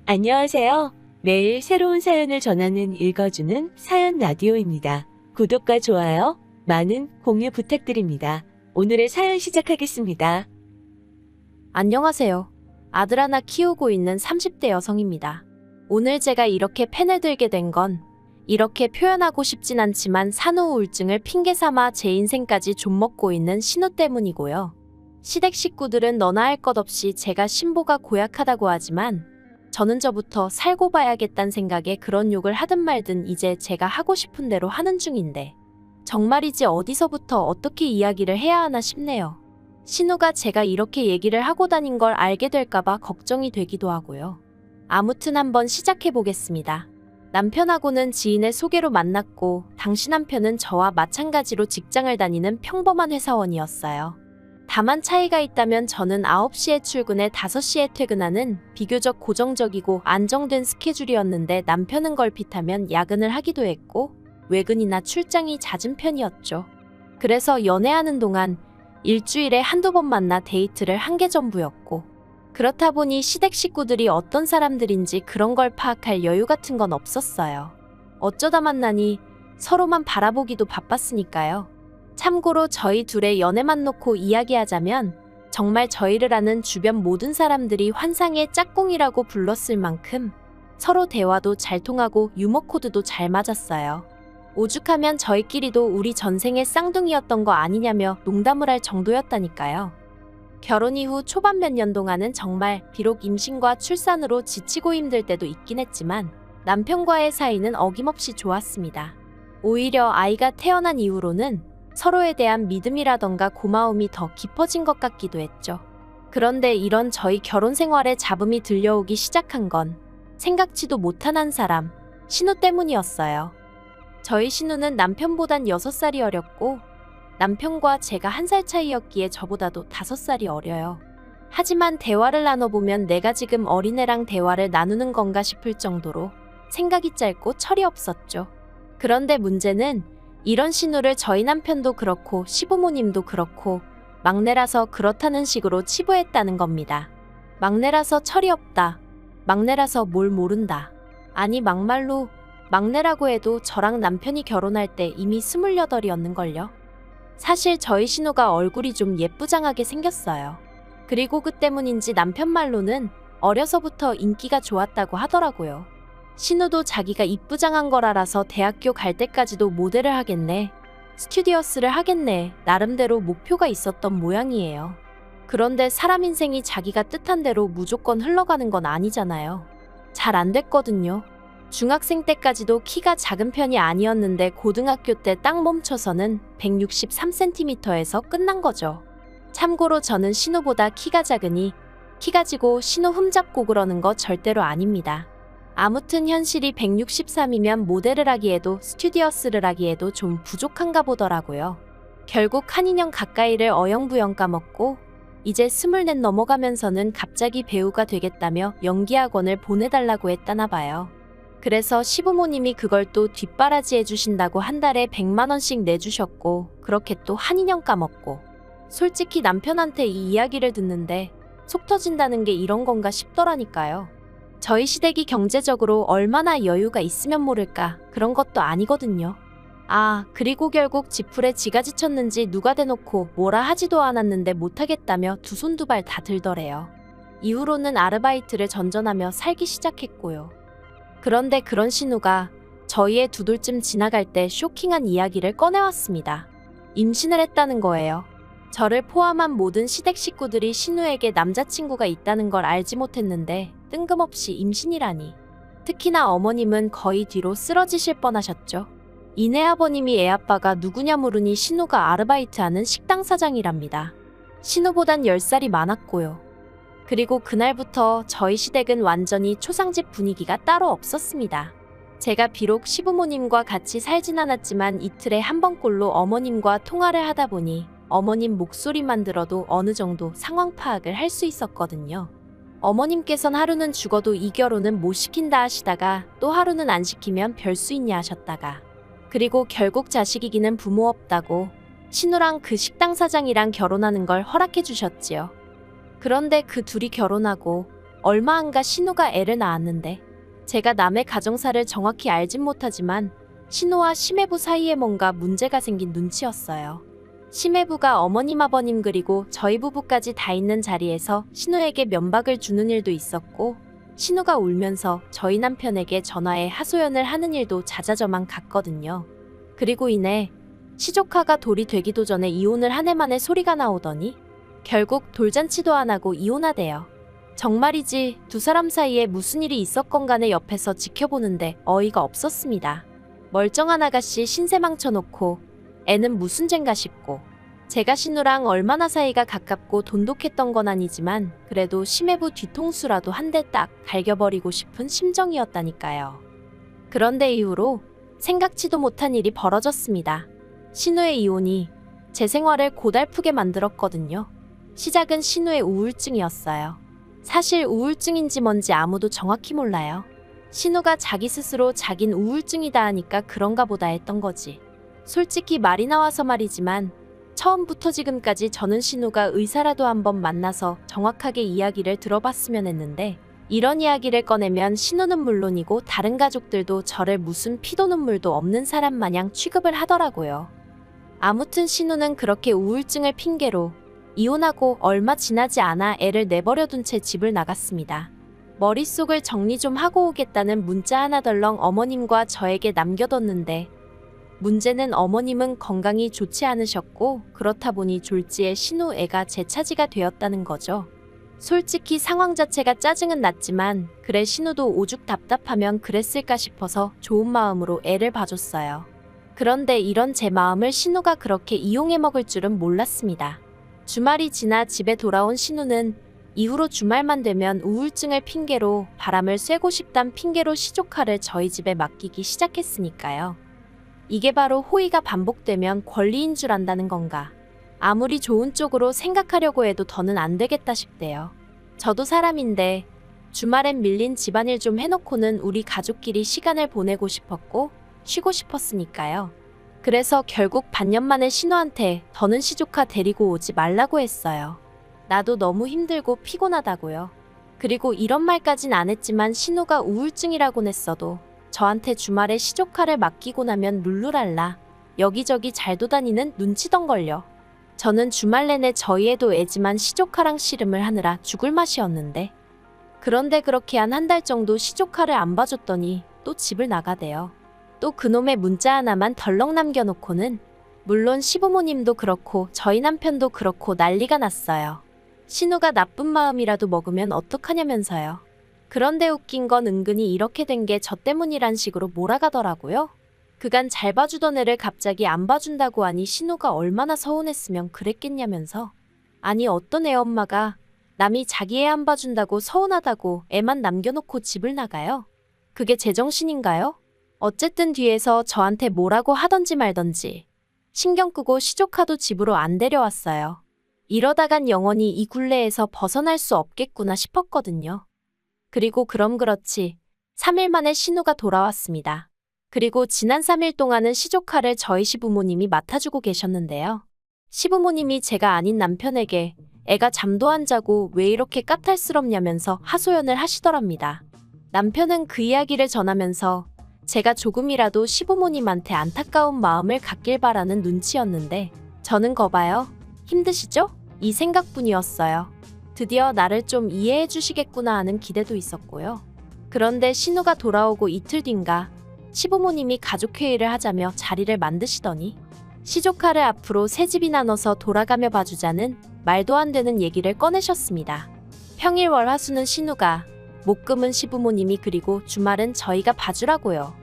안녕하세요. 매일 새로운 사연을 전하는 읽어주는 사연 라디오입니다. 구독과 좋아요, 많은 공유 부탁드립니다. 오늘의 사연 시작하겠습니다. 안녕하세요. 아들 하나 키우고 있는 30대 여성입니다. 오늘 제가 이렇게 펜을 들게 된 건 이렇게 표현하고 싶진 않지만 산후 우울증을 핑계 삼아 제 인생까지 좀먹고 있는 신우 때문이고요. 시댁 식구들은 너나 할 것 없이 제가 신보가 고약하다고 하지만 저는 저부터 살고 봐야겠다는 생각에 그런 욕을 하든 말든 이제 제가 하고 싶은 대로 하는 중인데 정말이지 어디서부터 어떻게 이야기를 해야 하나 싶네요. 신우가 제가 이렇게 얘기를 하고 다닌 걸 알게 될까봐 걱정이 되기도 하고요. 아무튼 한번 시작해 보겠습니다. 남편하고는 지인의 소개로 만났고 당시 남편은 저와 마찬가지로 직장을 다니는 평범한 회사원이었어요. 다만 차이가 있다면 저는 9시에 출근해 5시에 퇴근하는 비교적 고정적이고 안정된 스케줄이었는데 남편은 걸핏하면 야근을 하기도 했고 외근이나 출장이 잦은 편이었죠. 그래서 연애하는 동안 일주일에 한두 번 만나 데이트를 한 게 전부였고 그렇다 보니 시댁 식구들이 어떤 사람들인지 그런 걸 파악할 여유 같은 건 없었어요. 어쩌다 만나니 서로만 바라보기도 바빴으니까요. 참고로 저희 둘의 연애만 놓고 이야기하자면 정말 저희를 아는 주변 모든 사람들이 환상의 짝꿍이라고 불렀을 만큼 서로 대화도 잘 통하고 유머 코드도 잘 맞았어요. 오죽하면 저희끼리도 우리 전생의 쌍둥이였던 거 아니냐며 농담을 할 정도였다니까요. 결혼 이후 초반 몇 년 동안은 정말 비록 임신과 출산으로 지치고 힘들 때도 있긴 했지만 남편과의 사이는 어김없이 좋았습니다. 오히려 아이가 태어난 이후로는 서로에 대한 믿음이라던가 고마움이 더 깊어진 것 같기도 했죠. 그런데 이런 저희 결혼 생활에 잡음이 들려오기 시작한 건 생각지도 못한 한 사람, 신우 때문이었어요. 저희 신우는 남편보단 6살이 어렸고 남편과 제가 1살 차이였기에 저보다도 5살이 어려요. 하지만 대화를 나눠보면 내가 지금 어린애랑 대화를 나누는 건가 싶을 정도로 생각이 짧고 철이 없었죠. 그런데 문제는 이런 신우를 저희 남편도 그렇고 시부모님도 그렇고 막내라서 그렇다는 식으로 치부했다는 겁니다. 막내라서 철이 없다. 막내라서 뭘 모른다. 아니 막말로 막내라고 해도 저랑 남편이 결혼할 때 이미 28이었는걸요. 사실 저희 신우가 얼굴이 좀 예쁘장하게 생겼어요. 그리고 그 때문인지 남편 말로는 어려서부터 인기가 좋았다고 하더라고요. 신우도 자기가 이쁘장한 걸 알아서 대학교 갈 때까지도 모델을 하겠네, 스튜디오스를 하겠네, 나름대로 목표가 있었던 모양이에요. 그런데 사람 인생이 자기가 뜻한 대로 무조건 흘러가는 건 아니잖아요. 잘 안 됐거든요. 중학생 때까지도 키가 작은 편이 아니었는데 고등학교 때 딱 멈춰서는 163cm에서 끝난 거죠. 참고로 저는 신우보다 키가 작으니 키 가지고 신우 흠잡고 그러는 거 절대로 아닙니다. 아무튼 현실이 163이면 모델을 하기에도 스튜디오스를 하기에도 좀 부족한가 보더라고요. 결국 한 2년 가까이를 어영부영 까먹고 이제 24 넘어가면서는 갑자기 배우가 되겠다며 연기학원을 보내달라고 했다나 봐요. 그래서 시부모님이 그걸 또 뒷바라지 해주신다고 한 달에 100만원씩 내주셨고 그렇게 또 한 2년 까먹고 솔직히 남편한테 이 이야기를 듣는데 속 터진다는 게 이런 건가 싶더라니까요. 저희 시댁이 경제적으로 얼마나 여유가 있으면 모를까 그런 것도 아니거든요. 아, 그리고 결국 지풀에 지가 지쳤는지 누가 대놓고 뭐라 하지도 않았는데 못하겠다며 두 손 두 발 다 들더래요. 이후로는 아르바이트를 전전하며 살기 시작했고요. 그런데 그런 신우가 저희의 두 돌쯤 지나갈 때 쇼킹한 이야기를 꺼내왔습니다. 임신을 했다는 거예요. 저를 포함한 모든 시댁 식구들이 신우에게 남자친구가 있다는 걸 알지 못했는데 뜬금없이 임신이라니. 특히나 어머님은 거의 뒤로 쓰러지실 뻔하셨죠. 이내 아버님이 애아빠가 누구냐 물으니 신우가 아르바이트하는 식당 사장이랍니다. 신우보단 10살이 많았고요. 그리고 그날부터 저희 시댁은 완전히 초상집 분위기가 따로 없었습니다. 제가 비록 시부모님과 같이 살진 않았지만 이틀에 한 번꼴로 어머님과 통화를 하다 보니 어머님 목소리만 들어도 어느 정도 상황 파악을 할 수 있었거든요. 어머님께선 하루는 죽어도 이 결혼은 못 시킨다 하시다가 또 하루는 안 시키면 별 수 있냐 하셨다가 그리고 결국 자식 이기는 부모 없다고 신우랑 그 식당 사장이랑 결혼하는 걸 허락해 주셨지요. 그런데 그 둘이 결혼하고 얼마 안가 신우가 애를 낳았는데 제가 남의 가정사를 정확히 알진 못하지만 신우와 심해부 사이에 뭔가 문제가 생긴 눈치였어요. 심해부가 어머님 아버님 그리고 저희 부부까지 다 있는 자리에서 신우에게 면박을 주는 일도 있었고 신우가 울면서 저희 남편에게 전화해 하소연을 하는 일도 잦아져만 갔거든요. 그리고 이내 시조카가 돌이 되기도 전에 이혼을 한 해 만에 소리가 나오더니 결국 돌잔치도 안 하고 이혼하대요. 정말이지 두 사람 사이에 무슨 일이 있었건 간에 옆에서 지켜보는데 어이가 없었습니다. 멀쩡한 아가씨 신세 망쳐놓고 애는 무슨 젬가 싶고 제가 신우랑 얼마나 사이가 가깝고 돈독했던 건 아니지만 그래도 심해부 뒤통수라도 한 대 딱 갈겨버리고 싶은 심정이었다니까요. 그런데 이후로 생각지도 못한 일이 벌어졌습니다. 신우의 이혼이 제 생활을 고달프게 만들었거든요. 시작은 신우의 우울증이었어요. 사실 우울증인지 뭔지 아무도 정확히 몰라요. 신우가 자기 스스로 자긴 우울증이다 하니까 그런가 보다 했던 거지. 솔직히 말이 나와서 말이지만 처음부터 지금까지 저는 신우가 의사라도 한번 만나서 정확하게 이야기를 들어봤으면 했는데 이런 이야기를 꺼내면 신우는 물론이고 다른 가족들도 저를 무슨 피도 눈물도 없는 사람 마냥 취급을 하더라고요. 아무튼 신우는 그렇게 우울증을 핑계로 이혼하고 얼마 지나지 않아 애를 내버려둔 채 집을 나갔습니다. 머릿속을 정리 좀 하고 오겠다는 문자 하나 덜렁 어머님과 저에게 남겨뒀는데 문제는 어머님은 건강이 좋지 않으셨고 그렇다 보니 졸지에 신우 애가 제 차지가 되었다는 거죠. 솔직히 상황 자체가 짜증은 났지만 그래 신우도 오죽 답답하면 그랬을까 싶어서 좋은 마음으로 애를 봐줬어요. 그런데 이런 제 마음을 신우가 그렇게 이용해 먹을 줄은 몰랐습니다. 주말이 지나 집에 돌아온 신우는 이후로 주말만 되면 우울증을 핑계로 바람을 쐬고 싶단 핑계로 시조카를 저희 집에 맡기기 시작했으니까요. 이게 바로 호의가 반복되면 권리인 줄 안다는 건가. 아무리 좋은 쪽으로 생각하려고 해도 더는 안 되겠다 싶대요. 저도 사람인데 주말엔 밀린 집안일 좀 해놓고는 우리 가족끼리 시간을 보내고 싶었고 쉬고 싶었으니까요. 그래서 결국 반년 만에 신우한테 더는 시조카 데리고 오지 말라고 했어요. 나도 너무 힘들고 피곤하다고요. 그리고 이런 말까진 안 했지만 신우가 우울증이라곤 했어도 저한테 주말에 시조카를 맡기고 나면 룰루랄라 여기저기 잘 도다니는 눈치던걸요. 저는 주말 내내 저희 애도 애지만 시조카랑 씨름을 하느라 죽을 맛이었는데 그런데 그렇게 한 한 달 정도 시조카를 안 봐줬더니 또 집을 나가대요. 또 그놈의 문자 하나만 덜렁 남겨놓고는 물론 시부모님도 그렇고 저희 남편도 그렇고 난리가 났어요. 신우가 나쁜 마음이라도 먹으면 어떡하냐면서요. 그런데 웃긴 건 은근히 이렇게 된 게 저 때문이란 식으로 몰아가더라고요. 그간 잘 봐주던 애를 갑자기 안 봐준다고 하니 신우가 얼마나 서운했으면 그랬겠냐면서. 아니 어떤 애 엄마가 남이 자기 애 안 봐준다고 서운하다고 애만 남겨놓고 집을 나가요? 그게 제정신인가요? 어쨌든 뒤에서 저한테 뭐라고 하던지 말던지 신경 끄고 시조카도 집으로 안 데려왔어요. 이러다간 영원히 이 굴레에서 벗어날 수 없겠구나 싶었거든요. 그리고 그럼 그렇지 3일 만에 신우가 돌아왔습니다. 그리고 지난 3일 동안은 시조카를 저희 시부모님이 맡아주고 계셨는데요. 시부모님이 제가 아닌 남편에게 애가 잠도 안 자고 왜 이렇게 까탈스럽냐면서 하소연을 하시더랍니다. 남편은 그 이야기를 전하면서 제가 조금이라도 시부모님한테 안타까운 마음을 갖길 바라는 눈치였는데 저는 거봐요. 힘드시죠? 이 생각뿐이었어요. 드디어 나를 좀 이해해 주시겠구나 하는 기대도 있었고요. 그런데 신우가 돌아오고 이틀 뒤인가 시부모님이 가족회의를 하자며 자리를 만드시더니 시조카를 앞으로 새 집이나 넣어서 돌아가며 봐주자는 말도 안 되는 얘기를 꺼내셨습니다. 평일 월화수는 신우가 목금은 시부모님이 그리고 주말은 저희가 봐주라고요.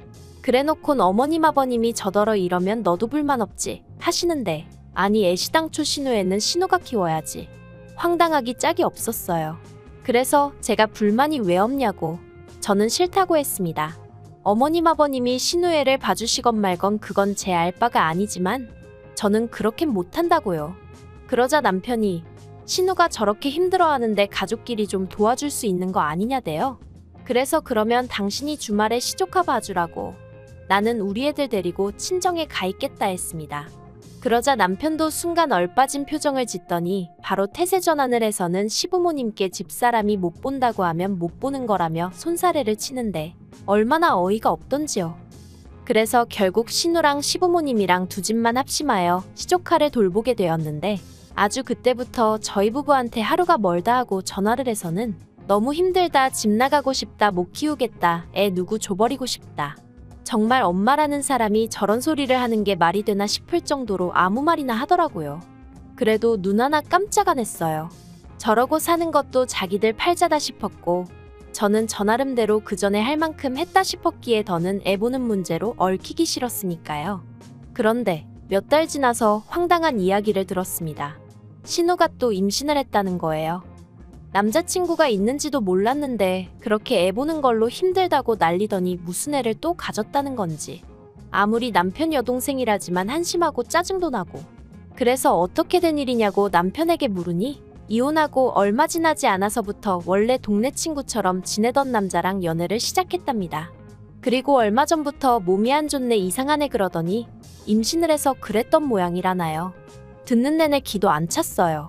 그래놓곤 어머님 아버님이 저더러 이러면 너도 불만 없지 하시는데 아니 애시당초 신우애는 신우가 키워야지. 황당하기 짝이 없었어요. 그래서 제가 불만이 왜 없냐고 저는 싫다고 했습니다. 어머님 아버님이 신우애를 봐주시건 말건 그건 제 알 바가 아니지만 저는 그렇게 못한다고요. 그러자 남편이 신우가 저렇게 힘들어하는데 가족끼리 좀 도와줄 수 있는 거 아니냐대요. 그래서 그러면 당신이 주말에 시조카 봐주라고 나는 우리 애들 데리고 친정에 가 있겠다 했습니다. 그러자 남편도 순간 얼빠진 표정을 짓더니 바로 태세 전환을 해서는 시부모님께 집사람이 못 본다고 하면 못 보는 거라며 손사래를 치는데 얼마나 어이가 없던지요. 그래서 결국 신우랑 시부모님이랑 두 집만 합심하여 시조카를 돌보게 되었는데 아주 그때부터 저희 부부한테 하루가 멀다 하고 전화를 해서는 너무 힘들다, 집 나가고 싶다, 못 키우겠다, 애 누구 줘버리고 싶다. 정말 엄마라는 사람이 저런 소리를 하는 게 말이 되나 싶을 정도로 아무 말이나 하더라고요. 그래도 눈 하나 깜짝 안 했어요. 저러고 사는 것도 자기들 팔자다 싶었고 저는 저 나름대로 그 전에 할 만큼 했다 싶었기에 더는 애 보는 문제로 얽히기 싫었으니까요. 그런데 몇 달 지나서 황당한 이야기를 들었습니다. 신우가 또 임신을 했다는 거예요. 남자친구가 있는지도 몰랐는데 그렇게 애 보는 걸로 힘들다고 난리더니 무슨 애를 또 가졌다는 건지. 아무리 남편 여동생이라지만 한심하고 짜증도 나고. 그래서 어떻게 된 일이냐고 남편에게 물으니 이혼하고 얼마 지나지 않아서부터 원래 동네 친구처럼 지내던 남자랑 연애를 시작했답니다. 그리고 얼마 전부터 몸이 안 좋네 이상하네 그러더니 임신을 해서 그랬던 모양이라나요. 듣는 내내 기도 안 찼어요.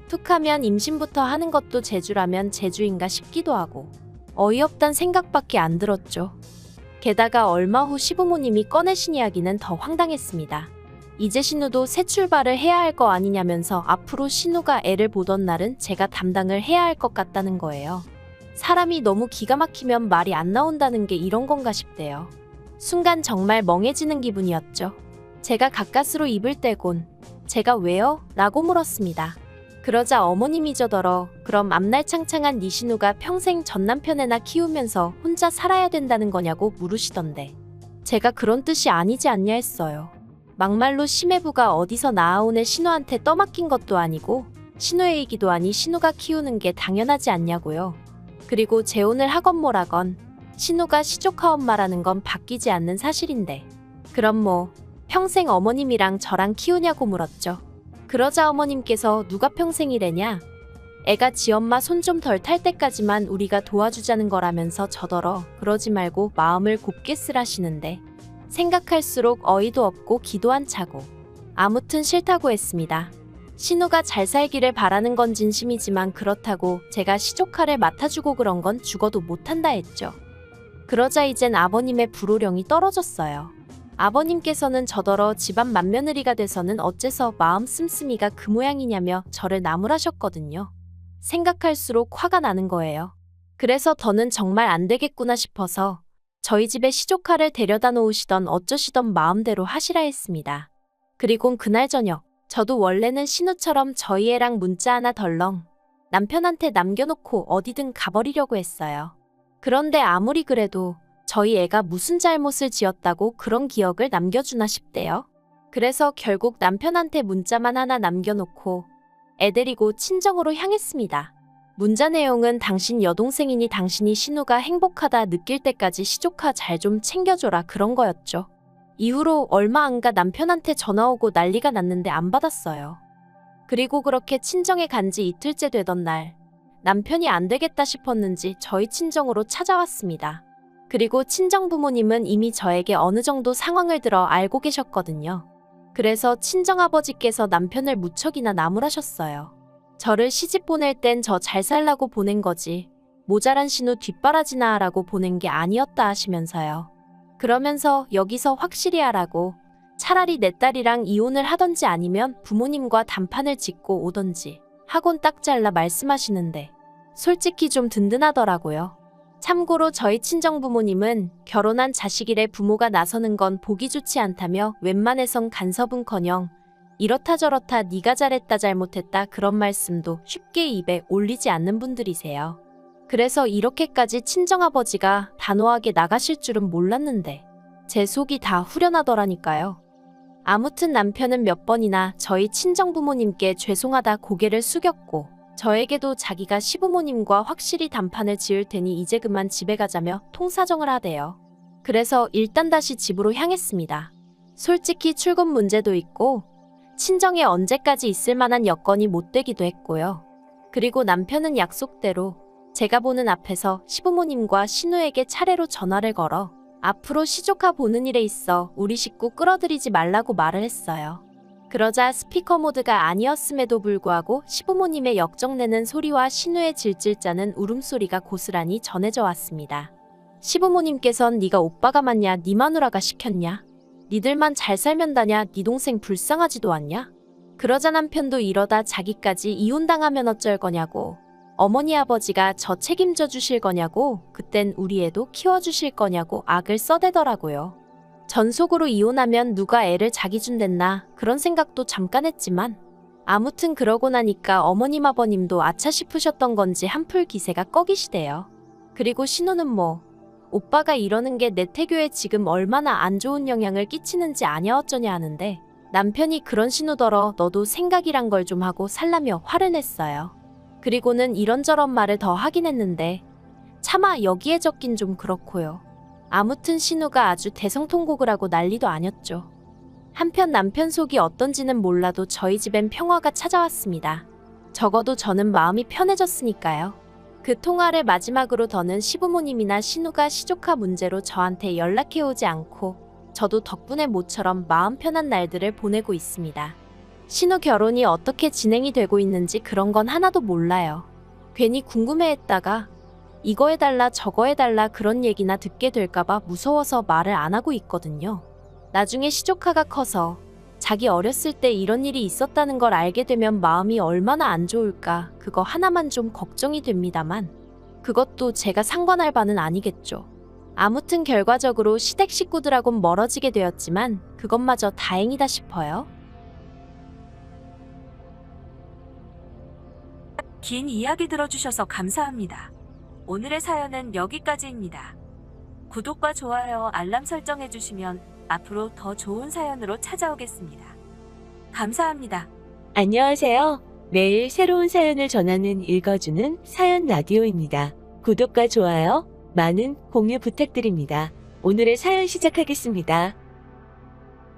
툭하면 임신부터 하는 것도 재주라면 재주인가 싶기도 하고 어이없단 생각밖에 안 들었죠. 게다가 얼마 후 시부모님이 꺼내신 이야기는 더 황당했습니다. 이제 신우도 새 출발을 해야 할 거 아니냐면서 앞으로 신우가 애를 보던 날은 제가 담당을 해야 할 것 같다는 거예요. 사람이 너무 기가 막히면 말이 안 나온다는 게 이런 건가 싶대요. 순간 정말 멍해지는 기분이었죠. 제가 가까스로 입을 떼곤 제가 왜요? 라고 물었습니다. 그러자 어머님이 저더러 그럼 앞날 창창한 네 신우가 평생 전 남편애나 키우면서 혼자 살아야 된다는 거냐고 물으시던데 제가 그런 뜻이 아니지 않냐 했어요. 막말로 심해부가 어디서 낳아온 애 신우한테 떠맡긴 것도 아니고 신우애이기도 하니 신우가 키우는 게 당연하지 않냐고요. 그리고 재혼을 하건 뭐라건 신우가 시조카 엄마라는 건 바뀌지 않는 사실인데 그럼 뭐 평생 어머님이랑 저랑 키우냐고 물었죠. 그러자 어머님께서 누가 평생이래냐? 애가 지 엄마 손 좀 덜 탈 때까지만 우리가 도와주자는 거라면서 저더러 그러지 말고 마음을 곱게 쓰라시는데 생각할수록 어이도 없고 기도 안 차고 아무튼 싫다고 했습니다. 신우가 잘 살기를 바라는 건 진심이지만 그렇다고 제가 시조카를 맡아주고 그런 건 죽어도 못한다 했죠. 그러자 이젠 아버님의 불호령이 떨어졌어요. 아버님께서는 저더러 집안 맏며느리가 돼서는 어째서 마음 씀씀이가 그 모양이냐며 저를 나무라셨거든요. 생각할수록 화가 나는 거예요. 그래서 더는 정말 안 되겠구나 싶어서 저희 집에 시조카를 데려다 놓으시던 어쩌시던 마음대로 하시라 했습니다. 그리곤 그날 저녁 저도 원래는 신우처럼 저희 애랑 문자 하나 덜렁 남편한테 남겨놓고 어디든 가버리려고 했어요. 그런데 아무리 그래도 저희 애가 무슨 잘못을 지었다고 그런 기억을 남겨주나 싶대요. 그래서 결국 남편한테 문자만 하나 남겨놓고 애 데리고 친정으로 향했습니다. 문자 내용은 당신 여동생이니 당신이 신우가 행복하다 느낄 때까지 시조카 잘 좀 챙겨줘라 그런 거였죠. 이후로 얼마 안 가 남편한테 전화 오고 난리가 났는데 안 받았어요. 그리고 그렇게 친정에 간 지 이틀째 되던 날 남편이 안 되겠다 싶었는지 저희 친정으로 찾아왔습니다. 그리고 친정 부모님은 이미 저에게 어느 정도 상황을 들어 알고 계셨거든요. 그래서 친정아버지께서 남편을 무척이나 나무라셨어요. 저를 시집 보낼 땐 저 잘 살라고 보낸 거지 모자란 신우 뒷바라지나 하라고 보낸 게 아니었다 하시면서요. 그러면서 여기서 확실히 하라고 차라리 내 딸이랑 이혼을 하던지 아니면 부모님과 단판을 짓고 오던지 하곤 딱 잘라 말씀하시는데 솔직히 좀 든든하더라고요. 참고로 저희 친정부모님은 결혼한 자식이래 부모가 나서는 건 보기 좋지 않다며 웬만해선 간섭은커녕 이렇다 저렇다 네가 잘했다 잘못했다 그런 말씀도 쉽게 입에 올리지 않는 분들이세요. 그래서 이렇게까지 친정아버지가 단호하게 나가실 줄은 몰랐는데 제 속이 다 후련하더라니까요. 아무튼 남편은 몇 번이나 저희 친정부모님께 죄송하다 고개를 숙였고 저에게도 자기가 시부모님과 확실히 단판을 지을 테니 이제 그만 집에 가자며 통사정을 하대요. 그래서 일단 다시 집으로 향했습니다. 솔직히 출근 문제도 있고 친정에 언제까지 있을 만한 여건이 못 되기도 했고요. 그리고 남편은 약속대로 제가 보는 앞에서 시부모님과 신우에게 차례로 전화를 걸어 앞으로 시조카 보는 일에 있어 우리 식구 끌어들이지 말라고 말을 했어요. 그러자 스피커 모드가 아니었음에도 불구하고 시부모님의 역정내는 소리와 신우의 질질 짜는 울음소리가 고스란히 전해져 왔습니다. 시부모님께선 네가 오빠가 맞냐, 네 마누라가 시켰냐, 니들만 잘 살면 다냐, 네 동생 불쌍하지도 않냐? 그러자 남편도 이러다 자기까지 이혼당하면 어쩔 거냐고, 어머니 아버지가 저 책임져 주실 거냐고, 그땐 우리 애도 키워주실 거냐고 악을 써대더라고요. 전속으로 이혼하면 누가 애를 자기 준댔나 그런 생각도 잠깐 했지만 아무튼 그러고 나니까 어머님 아버님도 아차 싶으셨던 건지 한풀 기세가 꺼기시대요. 그리고 신우는 뭐 오빠가 이러는 게 내 태교에 지금 얼마나 안 좋은 영향을 끼치는지 아냐 어쩌냐 하는데 남편이 그런 신우더러 너도 생각이란 걸 좀 하고 살라며 화를 냈어요. 그리고는 이런저런 말을 더 하긴 했는데 차마 여기에 적긴 좀 그렇고요. 아무튼 신우가 아주 대성통곡을 하고 난리도 아니었죠. 한편 남편 속이 어떤지는 몰라도 저희 집엔 평화가 찾아왔습니다. 적어도 저는 마음이 편해졌으니까요. 그 통화를 마지막으로 더는 시부모님이나 신우가 시조카 문제로 저한테 연락해오지 않고 저도 덕분에 모처럼 마음 편한 날들을 보내고 있습니다. 신우 결혼이 어떻게 진행이 되고 있는지 그런 건 하나도 몰라요. 괜히 궁금해했다가 이거 해달라 저거 해달라 그런 얘기나 듣게 될까봐 무서워서 말을 안 하고 있거든요. 나중에 시조카가 커서 자기 어렸을 때 이런 일이 있었다는 걸 알게 되면 마음이 얼마나 안 좋을까 그거 하나만 좀 걱정이 됩니다만 그것도 제가 상관할 바는 아니겠죠. 아무튼 결과적으로 시댁 식구들하고는 멀어지게 되었지만 그것마저 다행이다 싶어요. 긴 이야기 들어주셔서 감사합니다. 오늘의 사연은 여기까지입니다. 구독과 좋아요, 알람 설정해주시면 앞으로 더 좋은 사연으로 찾아오겠습니다. 감사합니다. 안녕하세요. 매일 새로운 사연을 전하는 읽어주는 사연 라디오입니다. 구독과 좋아요, 많은 공유 부탁드립니다. 오늘의 사연 시작하겠습니다.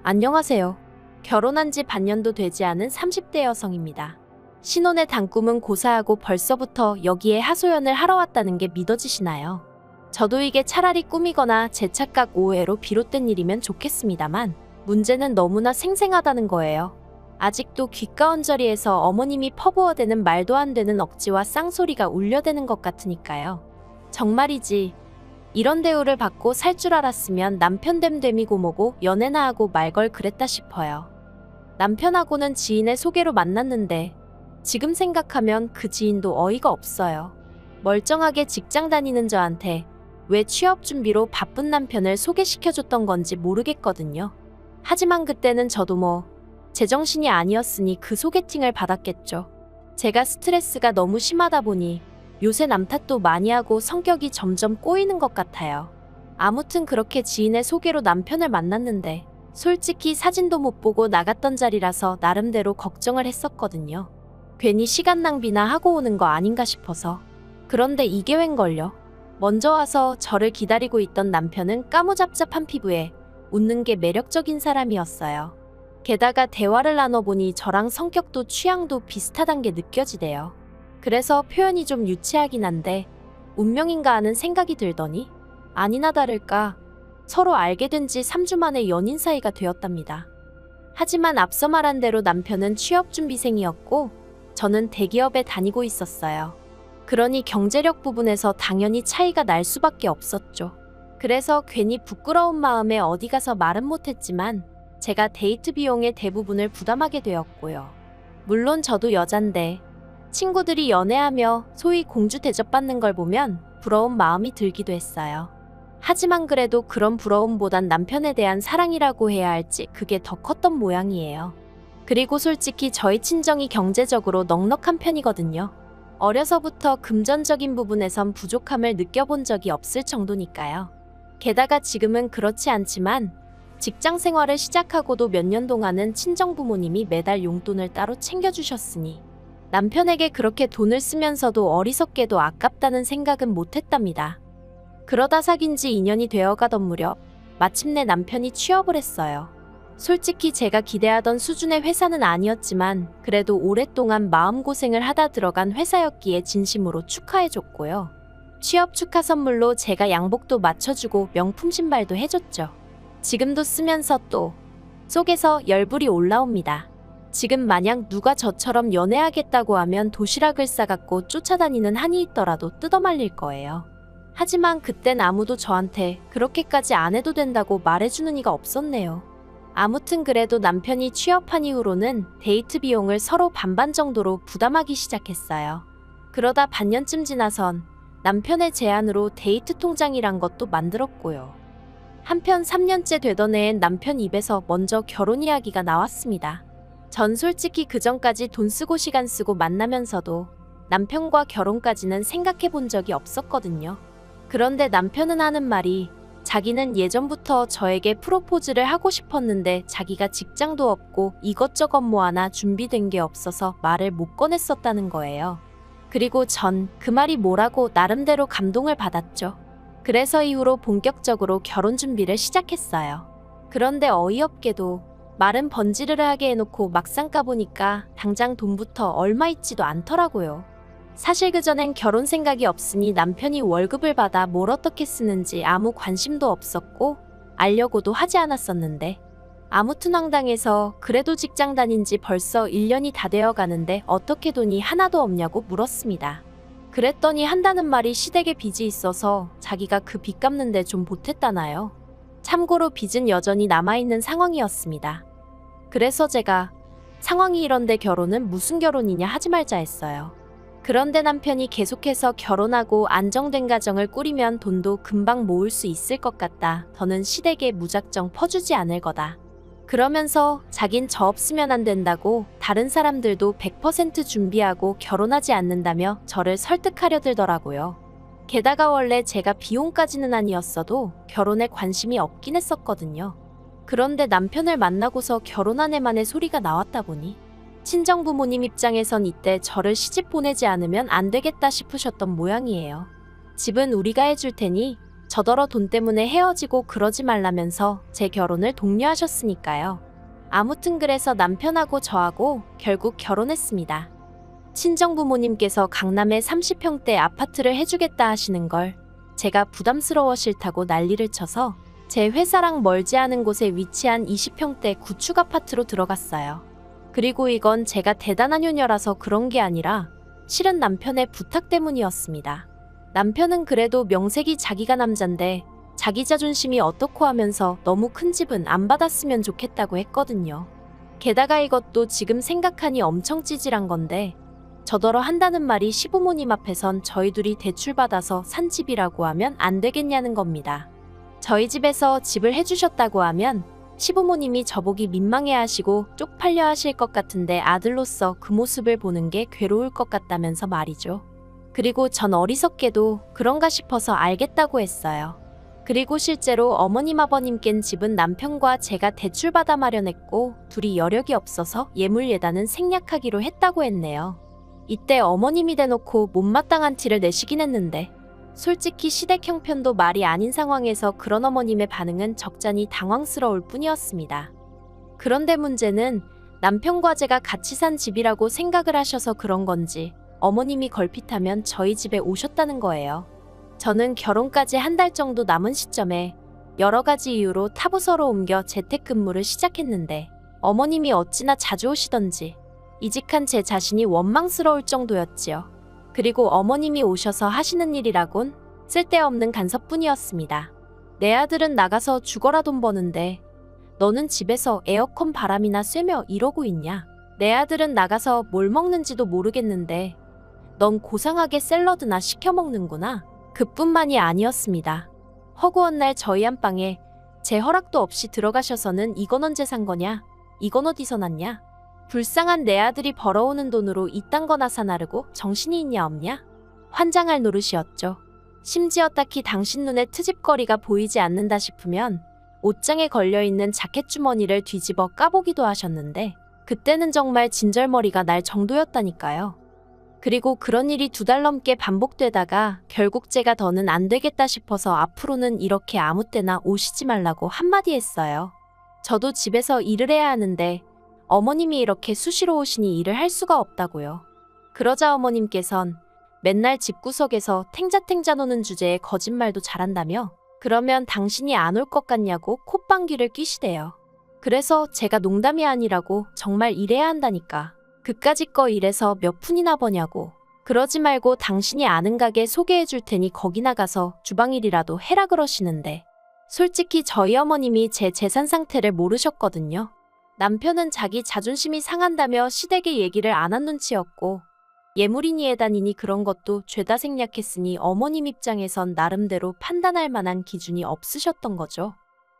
안녕하세요. 결혼한 지 반년도 되지 않은 30대 여성입니다. 신혼의 단꿈은 고사하고 벌써부터 여기에 하소연을 하러 왔다는 게 믿어지시나요? 저도 이게 차라리 꿈이거나 제 착각 오해로 비롯된 일이면 좋겠습니다만 문제는 너무나 생생하다는 거예요. 아직도 귓가온 저리에서 어머님이 퍼부어대는 말도 안 되는 억지와 쌍소리가 울려대는 것 같으니까요. 정말이지 이런 대우를 받고 살 줄 알았으면 남편 됨됨이고 뭐고 연애나 하고 말 걸 그랬다 싶어요. 남편하고는 지인의 소개로 만났는데 지금 생각하면 그 지인도 어이가 없어요. 멀쩡하게 직장 다니는 저한테 왜 취업 준비로 바쁜 남편을 소개시켜줬던 건지 모르겠거든요. 하지만 그때는 저도 뭐 제정신이 아니었으니 그 소개팅을 받았겠죠. 제가 스트레스가 너무 심하다 보니 요새 남 탓도 많이 하고 성격이 점점 꼬이는 것 같아요. 아무튼 그렇게 지인의 소개로 남편을 만났는데 솔직히 사진도 못 보고 나갔던 자리라서 나름대로 걱정을 했었거든요. 괜히 시간 낭비나 하고 오는 거 아닌가 싶어서. 그런데 이게 웬걸요? 먼저 와서 저를 기다리고 있던 남편은 까무잡잡한 피부에 웃는 게 매력적인 사람이었어요. 게다가 대화를 나눠보니 저랑 성격도 취향도 비슷하단 게 느껴지대요. 그래서 표현이 좀 유치하긴 한데 운명인가 하는 생각이 들더니 아니나 다를까 서로 알게 된 지 3주 만에 연인 사이가 되었답니다. 하지만 앞서 말한 대로 남편은 취업준비생이었고 저는 대기업에 다니고 있었어요. 그러니 경제력 부분에서 당연히 차이가 날 수밖에 없었죠. 그래서 괜히 부끄러운 마음에 어디 가서 말은 못했지만 제가 데이트 비용의 대부분을 부담하게 되었고요. 물론 저도 여잔데 친구들이 연애하며 소위 공주 대접받는 걸 보면 부러운 마음이 들기도 했어요. 하지만 그래도 그런 부러움보단 남편에 대한 사랑이라고 해야 할지 그게 더 컸던 모양이에요. 그리고 솔직히 저희 친정이 경제적으로 넉넉한 편이거든요. 어려서부터 금전적인 부분에선 부족함을 느껴본 적이 없을 정도니까요. 게다가 지금은 그렇지 않지만 직장 생활을 시작하고도 몇 년 동안은 친정 부모님이 매달 용돈을 따로 챙겨주셨으니 남편에게 그렇게 돈을 쓰면서도 어리석게도 아깝다는 생각은 못했답니다. 그러다 사귄 지 2년이 되어가던 무렵 마침내 남편이 취업을 했어요. 솔직히 제가 기대하던 수준의 회사는 아니었지만 그래도 오랫동안 마음고생을 하다 들어간 회사였기에 진심으로 축하해줬고요. 취업 축하 선물로 제가 양복도 맞춰주고 명품 신발도 해줬죠. 지금도 쓰면서 또 속에서 열불이 올라옵니다. 지금 만약 누가 저처럼 연애하겠다고 하면 도시락을 싸갖고 쫓아다니는 한이 있더라도 뜯어말릴 거예요. 하지만 그땐 아무도 저한테 그렇게까지 안 해도 된다고 말해주는 이가 없었네요. 아무튼 그래도 남편이 취업한 이후로는 데이트 비용을 서로 반반 정도로 부담하기 시작했어요. 그러다 반년쯤 지나선 남편의 제안으로 데이트 통장이란 것도 만들었고요. 한편 3년째 되던 해엔 남편 입에서 먼저 결혼 이야기가 나왔습니다. 전 솔직히 그전까지 돈 쓰고 시간 쓰고 만나면서도 남편과 결혼까지는 생각해 본 적이 없었거든요. 그런데 남편은 하는 말이 자기는 예전부터 저에게 프로포즈를 하고 싶었는데 자기가 직장도 없고 이것저것 뭐 하나 준비된 게 없어서 말을 못 꺼냈었다는 거예요. 그리고 전 그 말이 뭐라고 나름대로 감동을 받았죠. 그래서 이후로 본격적으로 결혼 준비를 시작했어요. 그런데 어이없게도 말은 번지르르하게 해놓고 막상 까보니까 당장 돈부터 얼마 있지도 않더라고요. 사실 그전엔 결혼 생각이 없으니 남편이 월급을 받아 뭘 어떻게 쓰는지 아무 관심도 없었고 알려고도 하지 않았었는데 아무튼 황당해서 그래도 직장 다닌 지 벌써 1년이 다 되어 가는데 어떻게 돈이 하나도 없냐고 물었습니다. 그랬더니 한다는 말이 시댁에 빚이 있어서 자기가 그 빚 갚는데 좀 보탰다나요. 참고로 빚은 여전히 남아있는 상황이었습니다. 그래서 제가 상황이 이런데 결혼은 무슨 결혼이냐 하지 말자 했어요. 그런데 남편이 계속해서 결혼하고 안정된 가정을 꾸리면 돈도 금방 모을 수 있을 것 같다. 더는 시댁에 무작정 퍼주지 않을 거다. 그러면서 자긴 저 없으면 안 된다고 다른 사람들도 100% 준비하고 결혼하지 않는다며 저를 설득하려 들더라고요. 게다가 원래 제가 비혼까지는 아니었어도 결혼에 관심이 없긴 했었거든요. 그런데 남편을 만나고서 결혼한 해만의 소리가 나왔다 보니 친정부모님 입장에선 이때 저를 시집 보내지 않으면 안 되겠다 싶으셨던 모양이에요. 집은 우리가 해줄 테니 저더러 돈 때문에 헤어지고 그러지 말라면서 제 결혼을 독려하셨으니까요. 아무튼 그래서 남편하고 저하고 결국 결혼했습니다. 친정부모님께서 강남에 30평대 아파트를 해주겠다 하시는 걸 제가 부담스러워 싫다고 난리를 쳐서 제 회사랑 멀지 않은 곳에 위치한 20평대 구축 아파트로 들어갔어요. 그리고 이건 제가 대단한 효녀라서 그런 게 아니라 실은 남편의 부탁 때문이었습니다. 남편은 그래도 명색이 자기가 남잔데 자기 자존심이 어떻고 하면서 너무 큰 집은 안 받았으면 좋겠다고 했거든요. 게다가 이것도 지금 생각하니 엄청 찌질한 건데 저더러 한다는 말이 시부모님 앞에선 저희 둘이 대출받아서 산 집이라고 하면 안 되겠냐는 겁니다. 저희 집에서 집을 해주셨다고 하면 시부모님이 저보기 민망해하시고 쪽팔려 하실 것 같은데 아들로서 그 모습을 보는 게 괴로울 것 같다면서 말이죠. 그리고 전 어리석게도 그런가 싶어서 알겠다고 했어요. 그리고 실제로 어머님 아버님껜 집은 남편과 제가 대출받아 마련했고 둘이 여력이 없어서 예물예단은 생략하기로 했다고 했네요. 이때 어머님이 대놓고 못마땅한 티를 내시긴 했는데 솔직히 시댁 형편도 말이 아닌 상황에서 그런 어머님의 반응은 적잖이 당황스러울 뿐이었습니다. 그런데 문제는 남편과 제가 같이 산 집이라고 생각을 하셔서 그런 건지 어머님이 걸핏하면 저희 집에 오셨다는 거예요. 저는 결혼까지 한 달 정도 남은 시점에 여러 가지 이유로 타부서로 옮겨 재택근무를 시작했는데 어머님이 어찌나 자주 오시던지 이직한 제 자신이 원망스러울 정도였지요. 그리고 어머님이 오셔서 하시는 일이라곤 쓸데없는 간섭뿐이었습니다. 내 아들은 나가서 죽어라 돈 버는데 너는 집에서 에어컨 바람이나 쐬며 이러고 있냐? 내 아들은 나가서 뭘 먹는지도 모르겠는데 넌 고상하게 샐러드나 시켜 먹는구나. 그뿐만이 아니었습니다. 허구한 날 저희 안방에 제 허락도 없이 들어가셔서는 이건 언제 산 거냐? 이건 어디서 났냐? 불쌍한 내 아들이 벌어오는 돈으로 이딴 거나 사 나르고 정신이 있냐 없냐? 환장할 노릇이었죠. 심지어 딱히 당신 눈에 트집거리가 보이지 않는다 싶으면 옷장에 걸려있는 자켓 주머니를 뒤집어 까보기도 하셨는데 그때는 정말 진절머리가 날 정도였다니까요. 그리고 그런 일이 2달 넘게 반복되다가 결국 제가 더는 안 되겠다 싶어서 앞으로는 이렇게 아무 때나 오시지 말라고 한마디 했어요. 저도 집에서 일을 해야 하는데 어머님이 이렇게 수시로 오시니 일을 할 수가 없다고요. 그러자 어머님께선 맨날 집구석에서 탱자탱자 노는 주제에 거짓말도 잘한다며 그러면 당신이 안 올 것 같냐고 콧방귀를 끼시대요. 그래서 제가 농담이 아니라고 정말 일해야 한다니까. 그까짓 거 일해서 몇 푼이나 버냐고. 그러지 말고 당신이 아는 가게 소개해 줄 테니 거기 나가서 주방일이라도 해라 그러시는데 솔직히 저희 어머님이 제 재산 상태를 모르셨거든요. 남편은 자기 자존심이 상한다며 시댁에 얘기를 안 한 눈치였고 예물이니 예단이니 그런 것도 죄다 생략했으니 어머님 입장에선 나름대로 판단할 만한 기준이 없으셨던 거죠.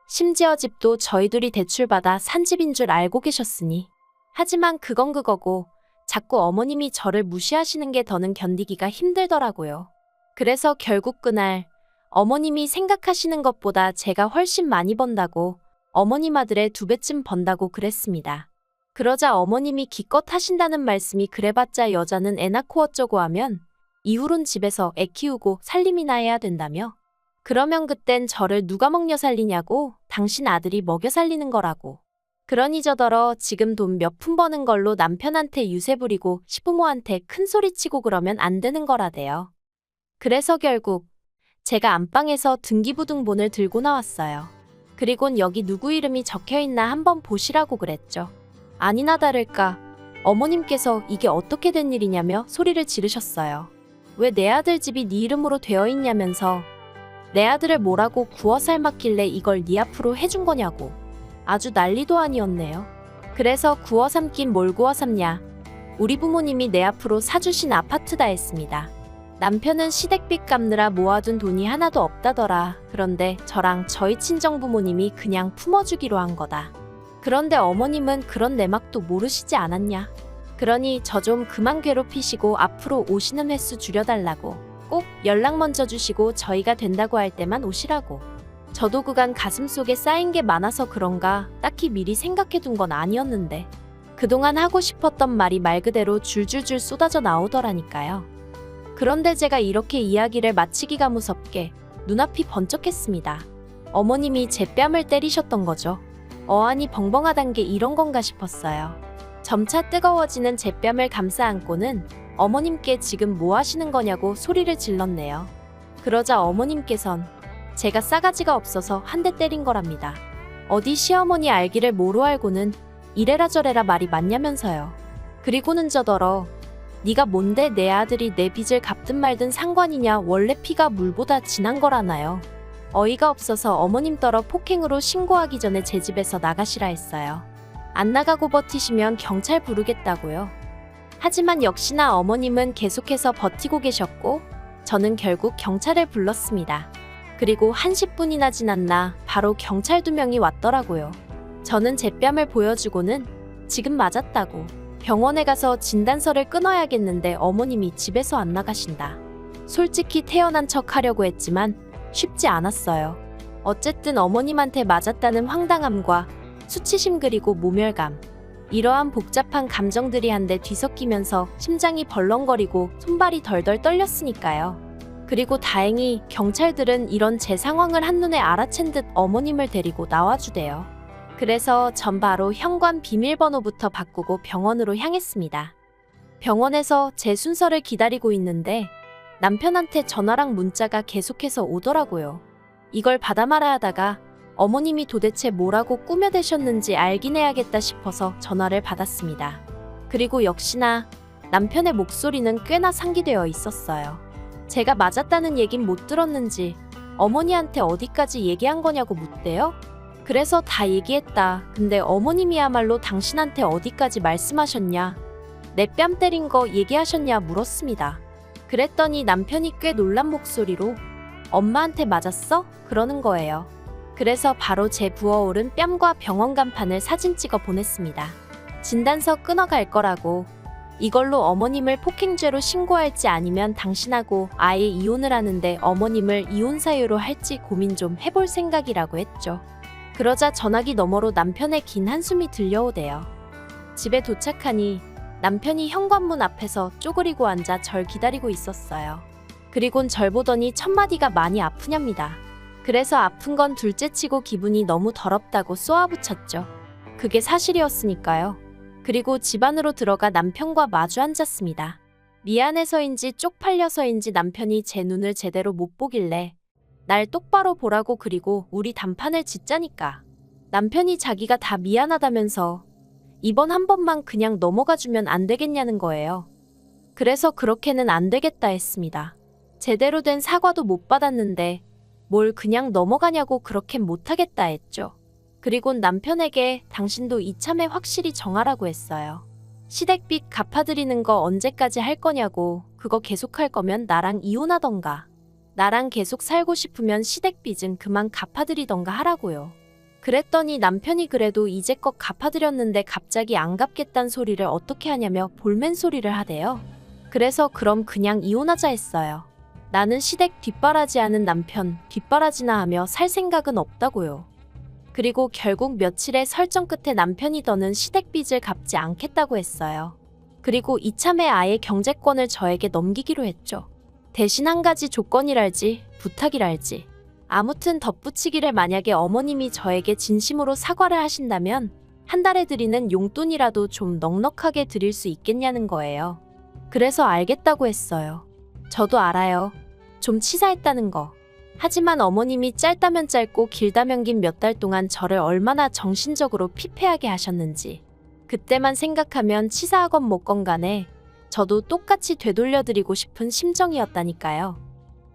심지어 집도 저희 둘이 대출받아 산 집인 줄 알고 계셨으니. 하지만 그건 그거고 자꾸 어머님이 저를 무시하시는 게 더는 견디기가 힘들더라고요. 그래서 결국 그날 어머님이 생각하시는 것보다 제가 훨씬 많이 번다고 어머님 아들의 2배쯤 번다고 그랬습니다. 그러자 어머님이 기껏 하신다는 말씀이 그래봤자 여자는 애 낳고 어쩌고 하면 이후론 집에서 애 키우고 살림이나 해야 된다며. 그러면 그땐 저를 누가 먹여 살리냐고. 당신 아들이 먹여 살리는 거라고. 그러니 저더러 지금 돈 몇 푼 버는 걸로 남편한테 유세 부리고 시부모한테 큰 소리 치고 그러면 안 되는 거라대요. 그래서 결국 제가 안방에서 등기부등본을 들고 나왔어요. 그리곤 여기 누구 이름이 적혀있나 한번 보시라고 그랬죠. 아니나 다를까 어머님께서 이게 어떻게 된 일이냐며 소리를 지르셨어요. 왜 내 아들 집이 네 이름으로 되어 있냐면서 내 아들을 뭐라고 구워 삶았길래 이걸 네 앞으로 해준 거냐고. 아주 난리도 아니었네요. 그래서 구워 삶긴 뭘 구워 삶냐. 우리 부모님이 내 앞으로 사주신 아파트다 했습니다. 남편은 시댁빚 갚느라 모아둔 돈이 하나도 없다더라. 그런데 저랑 저희 친정부모님이 그냥 품어주기로 한 거다. 그런데 어머님은 그런 내막도 모르시지 않았냐. 그러니 저 좀 그만 괴롭히시고 앞으로 오시는 횟수 줄여달라고. 꼭 연락 먼저 주시고 저희가 된다고 할 때만 오시라고. 저도 그간 가슴속에 쌓인 게 많아서 그런가 딱히 미리 생각해둔 건 아니었는데 그동안 하고 싶었던 말이 말 그대로 줄줄줄 쏟아져 나오더라니까요. 그런데 제가 이렇게 이야기를 마치기가 무섭게 눈앞이 번쩍했습니다. 어머님이 제 뺨을 때리셨던 거죠. 어안이 벙벙하단 게 이런 건가 싶었어요. 점차 뜨거워지는 제 뺨을 감싸 안고는 어머님께 지금 뭐 하시는 거냐고 소리를 질렀네요. 그러자 어머님께선 제가 싸가지가 없어서 한 대 때린 거랍니다. 어디 시어머니 알기를 뭐로 알고는 이래라 저래라 말이 맞냐면서요. 그리고는 저더러 네가 뭔데 내 아들이 내 빚을 갚든 말든 상관이냐. 원래 피가 물보다 진한 거라나요. 어이가 없어서 어머님 떨어 폭행으로 신고하기 전에 제 집에서 나가시라 했어요. 안 나가고 버티시면 경찰 부르겠다고요. 하지만 역시나 어머님은 계속해서 버티고 계셨고 저는 결국 경찰을 불렀습니다. 그리고 한 10분이나 지났나 바로 경찰 2명이 왔더라고요. 저는 제 뺨을 보여주고는 지금 맞았다고 병원에 가서 진단서를 끊어야겠는데 어머님이 집에서 안 나가신다. 솔직히 태어난 척 하려고 했지만 쉽지 않았어요. 어쨌든 어머님한테 맞았다는 황당함과 수치심 그리고 모멸감, 이러한 복잡한 감정들이 한데 뒤섞이면서 심장이 벌렁거리고 손발이 덜덜 떨렸으니까요. 그리고 다행히 경찰들은 이런 제 상황을 한눈에 알아챈 듯 어머님을 데리고 나와주대요. 그래서 전 바로 현관 비밀번호부터 바꾸고 병원으로 향했습니다. 병원에서 제 순서를 기다리고 있는데 남편한테 전화랑 문자가 계속해서 오더라고요. 이걸 받아 말아야 하다가 어머님이 도대체 뭐라고 꾸며대셨는지 알긴 해야겠다 싶어서 전화를 받았습니다. 그리고 역시나 남편의 목소리는 꽤나 상기되어 있었어요. 제가 맞았다는 얘긴 못 들었는지 어머니한테 어디까지 얘기한 거냐고 묻대요. 그래서 다 얘기했다. 근데 어머님이야말로 당신한테 어디까지 말씀하셨냐? 내 뺨 때린 거 얘기하셨냐 물었습니다. 그랬더니 남편이 꽤 놀란 목소리로 엄마한테 맞았어? 그러는 거예요. 그래서 바로 제 부어오른 뺨과 병원 간판을 사진 찍어 보냈습니다. 진단서 끊어갈 거라고. 이걸로 어머님을 폭행죄로 신고할지 아니면 당신하고 아예 이혼을 하는데 어머님을 이혼 사유로 할지 고민 좀 해볼 생각이라고 했죠. 그러자 전화기 너머로 남편의 긴 한숨이 들려오대요. 집에 도착하니 남편이 현관문 앞에서 쪼그리고 앉아 절 기다리고 있었어요. 그리곤 절 보더니 첫마디가 많이 아프냐입니다. 그래서 아픈 건 둘째치고 기분이 너무 더럽다고 쏘아붙였죠. 그게 사실이었으니까요. 그리고 집 안으로 들어가 남편과 마주 앉았습니다. 미안해서인지 쪽팔려서인지 남편이 제 눈을 제대로 못 보길래 날 똑바로 보라고 그리고 우리 단판을 짓자니까 남편이 자기가 다 미안하다면서 이번 한 번만 그냥 넘어가주면 안 되겠냐는 거예요. 그래서 그렇게는 안 되겠다 했습니다. 제대로 된 사과도 못 받았는데 뭘 그냥 넘어가냐고 그렇게는 못하겠다 했죠. 그리곤 남편에게 당신도 이참에 확실히 정하라고 했어요. 시댁빚 갚아드리는 거 언제까지 할 거냐고. 그거 계속 할 거면 나랑 이혼하던가. 나랑 계속 살고 싶으면 시댁빚은 그만 갚아드리던가 하라고요. 그랬더니 남편이 그래도 이제껏 갚아드렸는데 갑자기 안 갚겠단 소리를 어떻게 하냐며 볼멘 소리를 하대요. 그래서 그럼 그냥 이혼하자 했어요. 나는 시댁 뒷바라지하는 남편 뒷바라지나 하며 살 생각은 없다고요. 그리고 결국 며칠의 설정 끝에 남편이 더는 시댁빚을 갚지 않겠다고 했어요. 그리고 이참에 아예 경제권을 저에게 넘기기로 했죠. 대신 한 가지 조건이랄지 부탁이랄지. 아무튼 덧붙이기를 만약에 어머님이 저에게 진심으로 사과를 하신다면 한 달에 드리는 용돈이라도 좀 넉넉하게 드릴 수 있겠냐는 거예요. 그래서 알겠다고 했어요. 저도 알아요. 좀 치사했다는 거. 하지만 어머님이 짧다면 짧고 길다면 긴 몇 달 동안 저를 얼마나 정신적으로 피폐하게 하셨는지. 그때만 생각하면 치사하건 뭐건 간에 저도 똑같이 되돌려드리고 싶은 심정이었다니까요.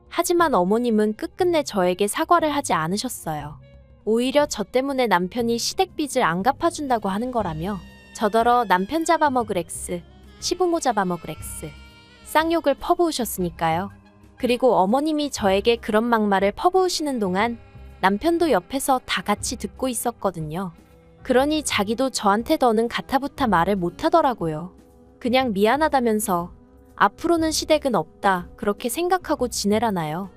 하지만 어머님은 끝끝내 저에게 사과를 하지 않으셨어요. 오히려 저 때문에 남편이 시댁빚을 안 갚아준다고 하는 거라며 저더러 남편 잡아먹을 X, 시부모 잡아먹을 X 쌍욕을 퍼부으셨으니까요. 그리고 어머님이 저에게 그런 막말을 퍼부으시는 동안 남편도 옆에서 다 같이 듣고 있었거든요. 그러니 자기도 저한테 더는 가타부타 말을 못하더라고요. 그냥 미안하다면서 앞으로는 시댁은 없다 그렇게 생각하고 지내라나요.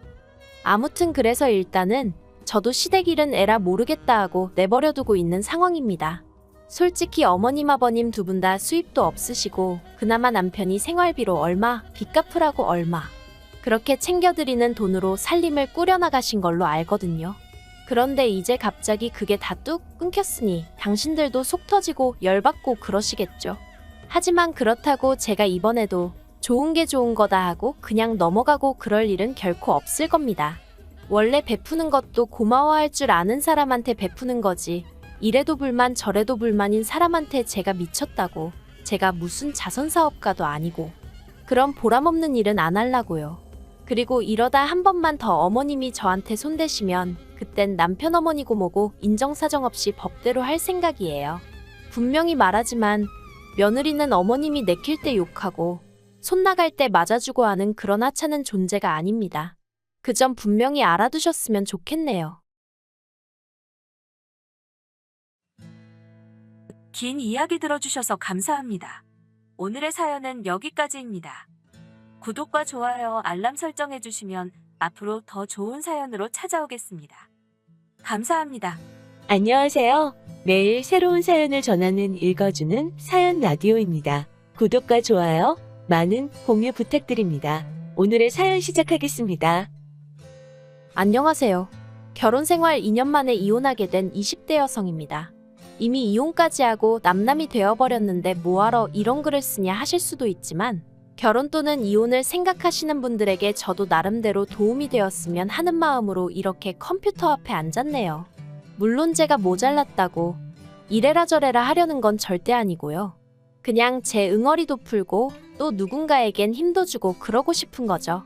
아무튼 그래서 일단은 저도 시댁 일은 에라 모르겠다 하고 내버려두고 있는 상황입니다. 솔직히 어머님 아버님 두 분 다 수입도 없으시고 그나마 남편이 생활비로 얼마, 빚 갚으라고 얼마 그렇게 챙겨드리는 돈으로 살림을 꾸려나가신 걸로 알거든요. 그런데 이제 갑자기 그게 다 뚝 끊겼으니 당신들도 속 터지고 열받고 그러시겠죠. 하지만 그렇다고 제가 이번에도 좋은 게 좋은 거다 하고 그냥 넘어가고 그럴 일은 결코 없을 겁니다. 원래 베푸는 것도 고마워할 줄 아는 사람한테 베푸는 거지. 이래도 불만 저래도 불만인 사람한테 제가 미쳤다고. 제가 무슨 자선사업가도 아니고. 그런 보람없는 일은 안 하려고요. 그리고 이러다 한 번만 더 어머님이 저한테 손대시면 그땐 남편 어머니고 뭐고 인정사정 없이 법대로 할 생각이에요. 분명히 말하지만 며느리는 어머님이 내킬 때 욕하고 손 나갈 때 맞아주고 하는 그런 하찮은 존재가 아닙니다. 그 점 분명히 알아두셨으면 좋겠네요. 긴 이야기 들어주셔서 감사합니다. 오늘의 사연은 여기까지입니다. 구독과 좋아요, 알람 설정해주시면 앞으로 더 좋은 사연으로 찾아오겠습니다. 감사합니다. 안녕하세요. 매일 새로운 사연을 전하는 읽어주는 사연 라디오입니다. 구독과 좋아요, 많은 공유 부탁드립니다. 오늘의 사연 시작하겠습니다. 안녕하세요. 결혼 생활 2년 만에 이혼하게 된 20대 여성입니다. 이미 이혼까지 하고 남남이 되어버렸는데 뭐하러 이런 글을 쓰냐 하실 수도 있지만 결혼 또는 이혼을 생각하시는 분들에게 저도 나름대로 도움이 되었으면 하는 마음으로 이렇게 컴퓨터 앞에 앉았네요. 물론 제가 모자랐다고 이래라 저래라 하려는 건 절대 아니고요. 그냥 제 응어리도 풀고 또 누군가에겐 힘도 주고 그러고 싶은 거죠.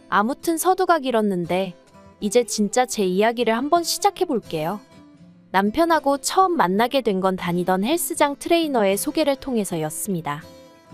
아무튼 서두가 길었는데 이제 진짜 제 이야기를 한번 시작해 볼게요. 남편하고 처음 만나게 된 건 다니던 헬스장 트레이너의 소개를 통해서였습니다.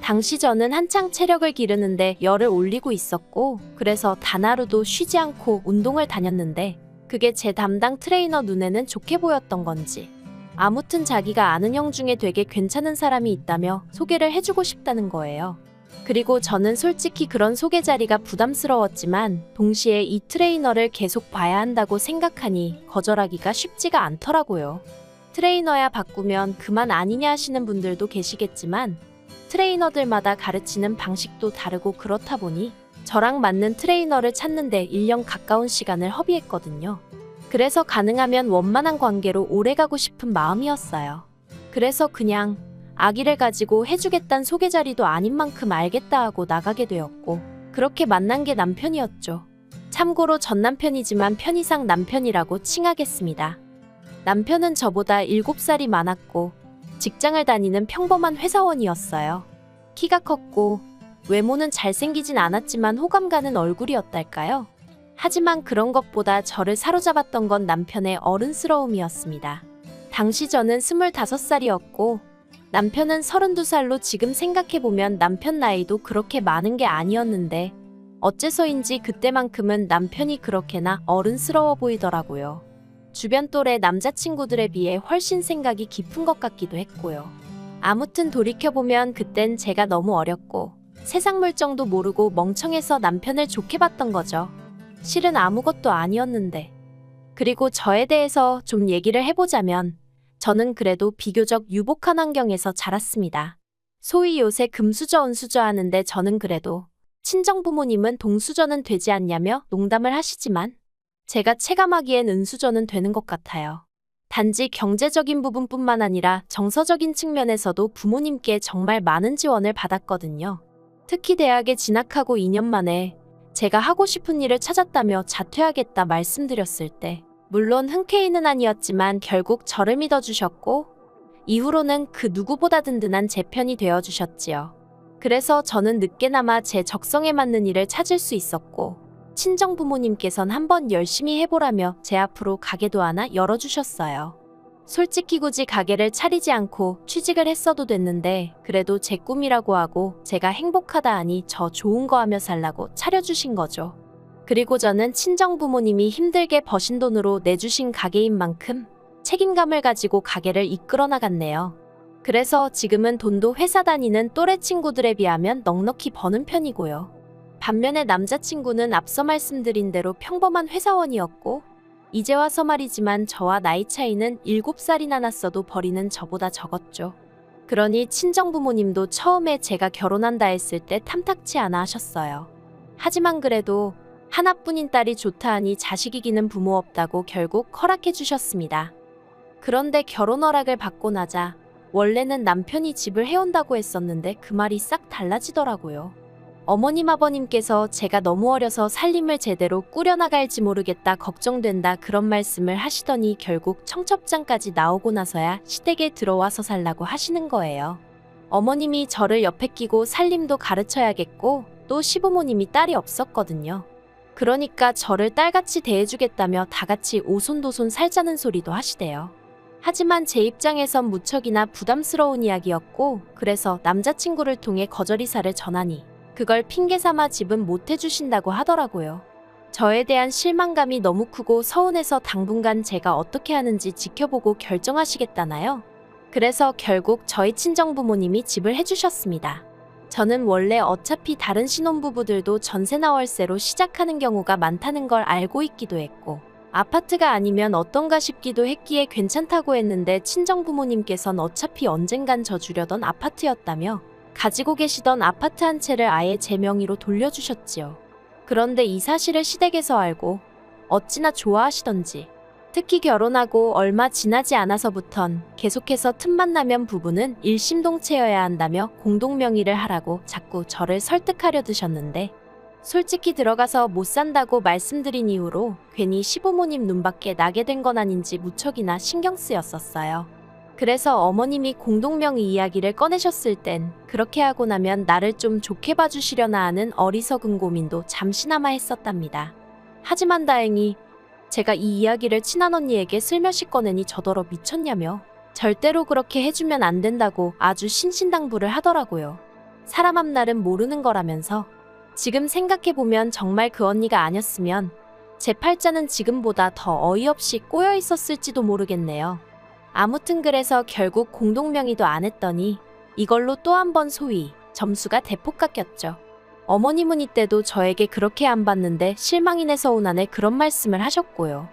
당시 저는 한창 체력을 기르는데 열을 올리고 있었고 그래서 단 하루도 쉬지 않고 운동을 다녔는데 그게 제 담당 트레이너 눈에는 좋게 보였던 건지 아무튼 자기가 아는 형 중에 되게 괜찮은 사람이 있다며 소개를 해주고 싶다는 거예요. 그리고 저는 솔직히 그런 소개 자리가 부담스러웠지만 동시에 이 트레이너를 계속 봐야 한다고 생각하니 거절하기가 쉽지가 않더라고요. 트레이너야 바꾸면 그만 아니냐 하시는 분들도 계시겠지만 트레이너들마다 가르치는 방식도 다르고 그렇다 보니 저랑 맞는 트레이너를 찾는데 1년 가까운 시간을 허비했거든요. 그래서 가능하면 원만한 관계로 오래가고 싶은 마음이었어요. 그래서 그냥 아기를 가지고 해주겠단 소개 자리도 아닌 만큼 알겠다 하고 나가게 되었고 그렇게 만난 게 남편이었죠. 참고로 전 남편이지만 편의상 남편이라고 칭하겠습니다. 남편은 저보다 7살이 많았고 직장을 다니는 평범한 회사원이었어요. 키가 컸고 외모는 잘생기진 않았지만 호감 가는 얼굴이었달까요? 하지만 그런 것보다 저를 사로잡았던 건 남편의 어른스러움이었습니다. 당시 저는 25살이었고 남편은 32살로 지금 생각해보면 남편 나이도 그렇게 많은 게 아니었는데 어째서인지 그때만큼은 남편이 그렇게나 어른스러워 보이더라고요. 주변 또래 남자친구들에 비해 훨씬 생각이 깊은 것 같기도 했고요. 아무튼 돌이켜보면 그땐 제가 너무 어렸고 세상 물정도 모르고 멍청해서 남편을 좋게 봤던 거죠. 실은 아무것도 아니었는데. 그리고 저에 대해서 좀 얘기를 해보자면 저는 그래도 비교적 유복한 환경에서 자랐습니다. 소위 요새 금수저 은수저 하는데 저는 그래도 친정 부모님은 동수저는 되지 않냐며 농담을 하시지만 제가 체감하기엔 은수저는 되는 것 같아요. 단지 경제적인 부분뿐만 아니라 정서적인 측면에서도 부모님께 정말 많은 지원을 받았거든요. 특히 대학에 진학하고 2년 만에 제가 하고 싶은 일을 찾았다며 자퇴하겠다 말씀드렸을 때 물론 흔쾌히는 아니었지만 결국 저를 믿어주셨고 이후로는 그 누구보다 든든한 제 편이 되어주셨지요. 그래서 저는 늦게나마 제 적성에 맞는 일을 찾을 수 있었고 친정 부모님께선 한번 열심히 해보라며 제 앞으로 가게도 하나 열어주셨어요. 솔직히 굳이 가게를 차리지 않고 취직을 했어도 됐는데 그래도 제 꿈이라고 하고 제가 행복하다 하니 저 좋은 거 하며 살라고 차려주신 거죠. 그리고 저는 친정 부모님이 힘들게 버신 돈으로 내주신 가게인 만큼 책임감을 가지고 가게를 이끌어 나갔네요. 그래서 지금은 돈도 회사 다니는 또래 친구들에 비하면 넉넉히 버는 편이고요. 반면에 남자친구는 앞서 말씀드린 대로 평범한 회사원이었고 이제 와서 말이지만 저와 나이 차이는 7살이나 났어도 벌이는 저보다 적었죠. 그러니 친정 부모님도 처음에 제가 결혼한다 했을 때 탐탁치 않아 하셨어요. 하지만 그래도 하나뿐인 딸이 좋다 하니 자식 이기는 부모 없다고 결국 허락해 주셨습니다. 그런데 결혼 허락을 받고 나자 원래는 남편이 집을 해온다고 했었는데 그 말이 싹 달라지더라고요. 어머님 아버님께서 제가 너무 어려서 살림을 제대로 꾸려나갈지 모르겠다 걱정된다 그런 말씀을 하시더니 결국 청첩장까지 나오고 나서야 시댁에 들어와서 살라고 하시는 거예요. 어머님이 저를 옆에 끼고 살림도 가르쳐야겠고 또 시부모님이 딸이 없었거든요. 그러니까 저를 딸같이 대해주겠다며 다같이 오손도손 살자는 소리도 하시대요. 하지만 제 입장에선 무척이나 부담스러운 이야기였고 그래서 남자친구를 통해 거절이사를 전하니 그걸 핑계삼아 집은 못 해주신다고 하더라고요. 저에 대한 실망감이 너무 크고 서운해서 당분간 제가 어떻게 하는지 지켜보고 결정하시겠다나요? 그래서 결국 저희 친정부모님이 집을 해주셨습니다. 저는 원래 어차피 다른 신혼부부들도 전세나 월세로 시작하는 경우가 많다는 걸 알고 있기도 했고 아파트가 아니면 어떤가 싶기도 했기에 괜찮다고 했는데 친정부모님께선 어차피 언젠간 저 주려던 아파트였다며 가지고 계시던 아파트 한 채를 아예 제 명의로 돌려주셨지요. 그런데 이 사실을 시댁에서 알고 어찌나 좋아하시던지 특히 결혼하고 얼마 지나지 않아서부턴 계속해서 틈만 나면 부부는 일심동체여야 한다며 공동명의를 하라고 자꾸 저를 설득하려 드셨는데 솔직히 들어가서 못 산다고 말씀드린 이후로 괜히 시부모님 눈밖에 나게 된 건 아닌지 무척이나 신경 쓰였었어요. 그래서 어머님이 공동명의 이야기를 꺼내셨을 땐 그렇게 하고 나면 나를 좀 좋게 봐주시려나 하는 어리석은 고민도 잠시나마 했었답니다. 하지만 다행히 제가 이 이야기를 친한 언니에게 슬며시 꺼내니 저더러 미쳤냐며 절대로 그렇게 해주면 안 된다고 아주 신신당부를 하더라고요. 사람 앞날은 모르는 거라면서 지금 생각해보면 정말 그 언니가 아니었으면 제 팔자는 지금보다 더 어이없이 꼬여 있었을지도 모르겠네요. 아무튼 그래서 결국 공동명의도 안 했더니 이걸로 또 한 번 소위 점수가 대폭 깎였죠. 어머님은 이때도 저에게 그렇게 안 봤는데 실망이네 서운하네 그런 말씀을 하셨고요.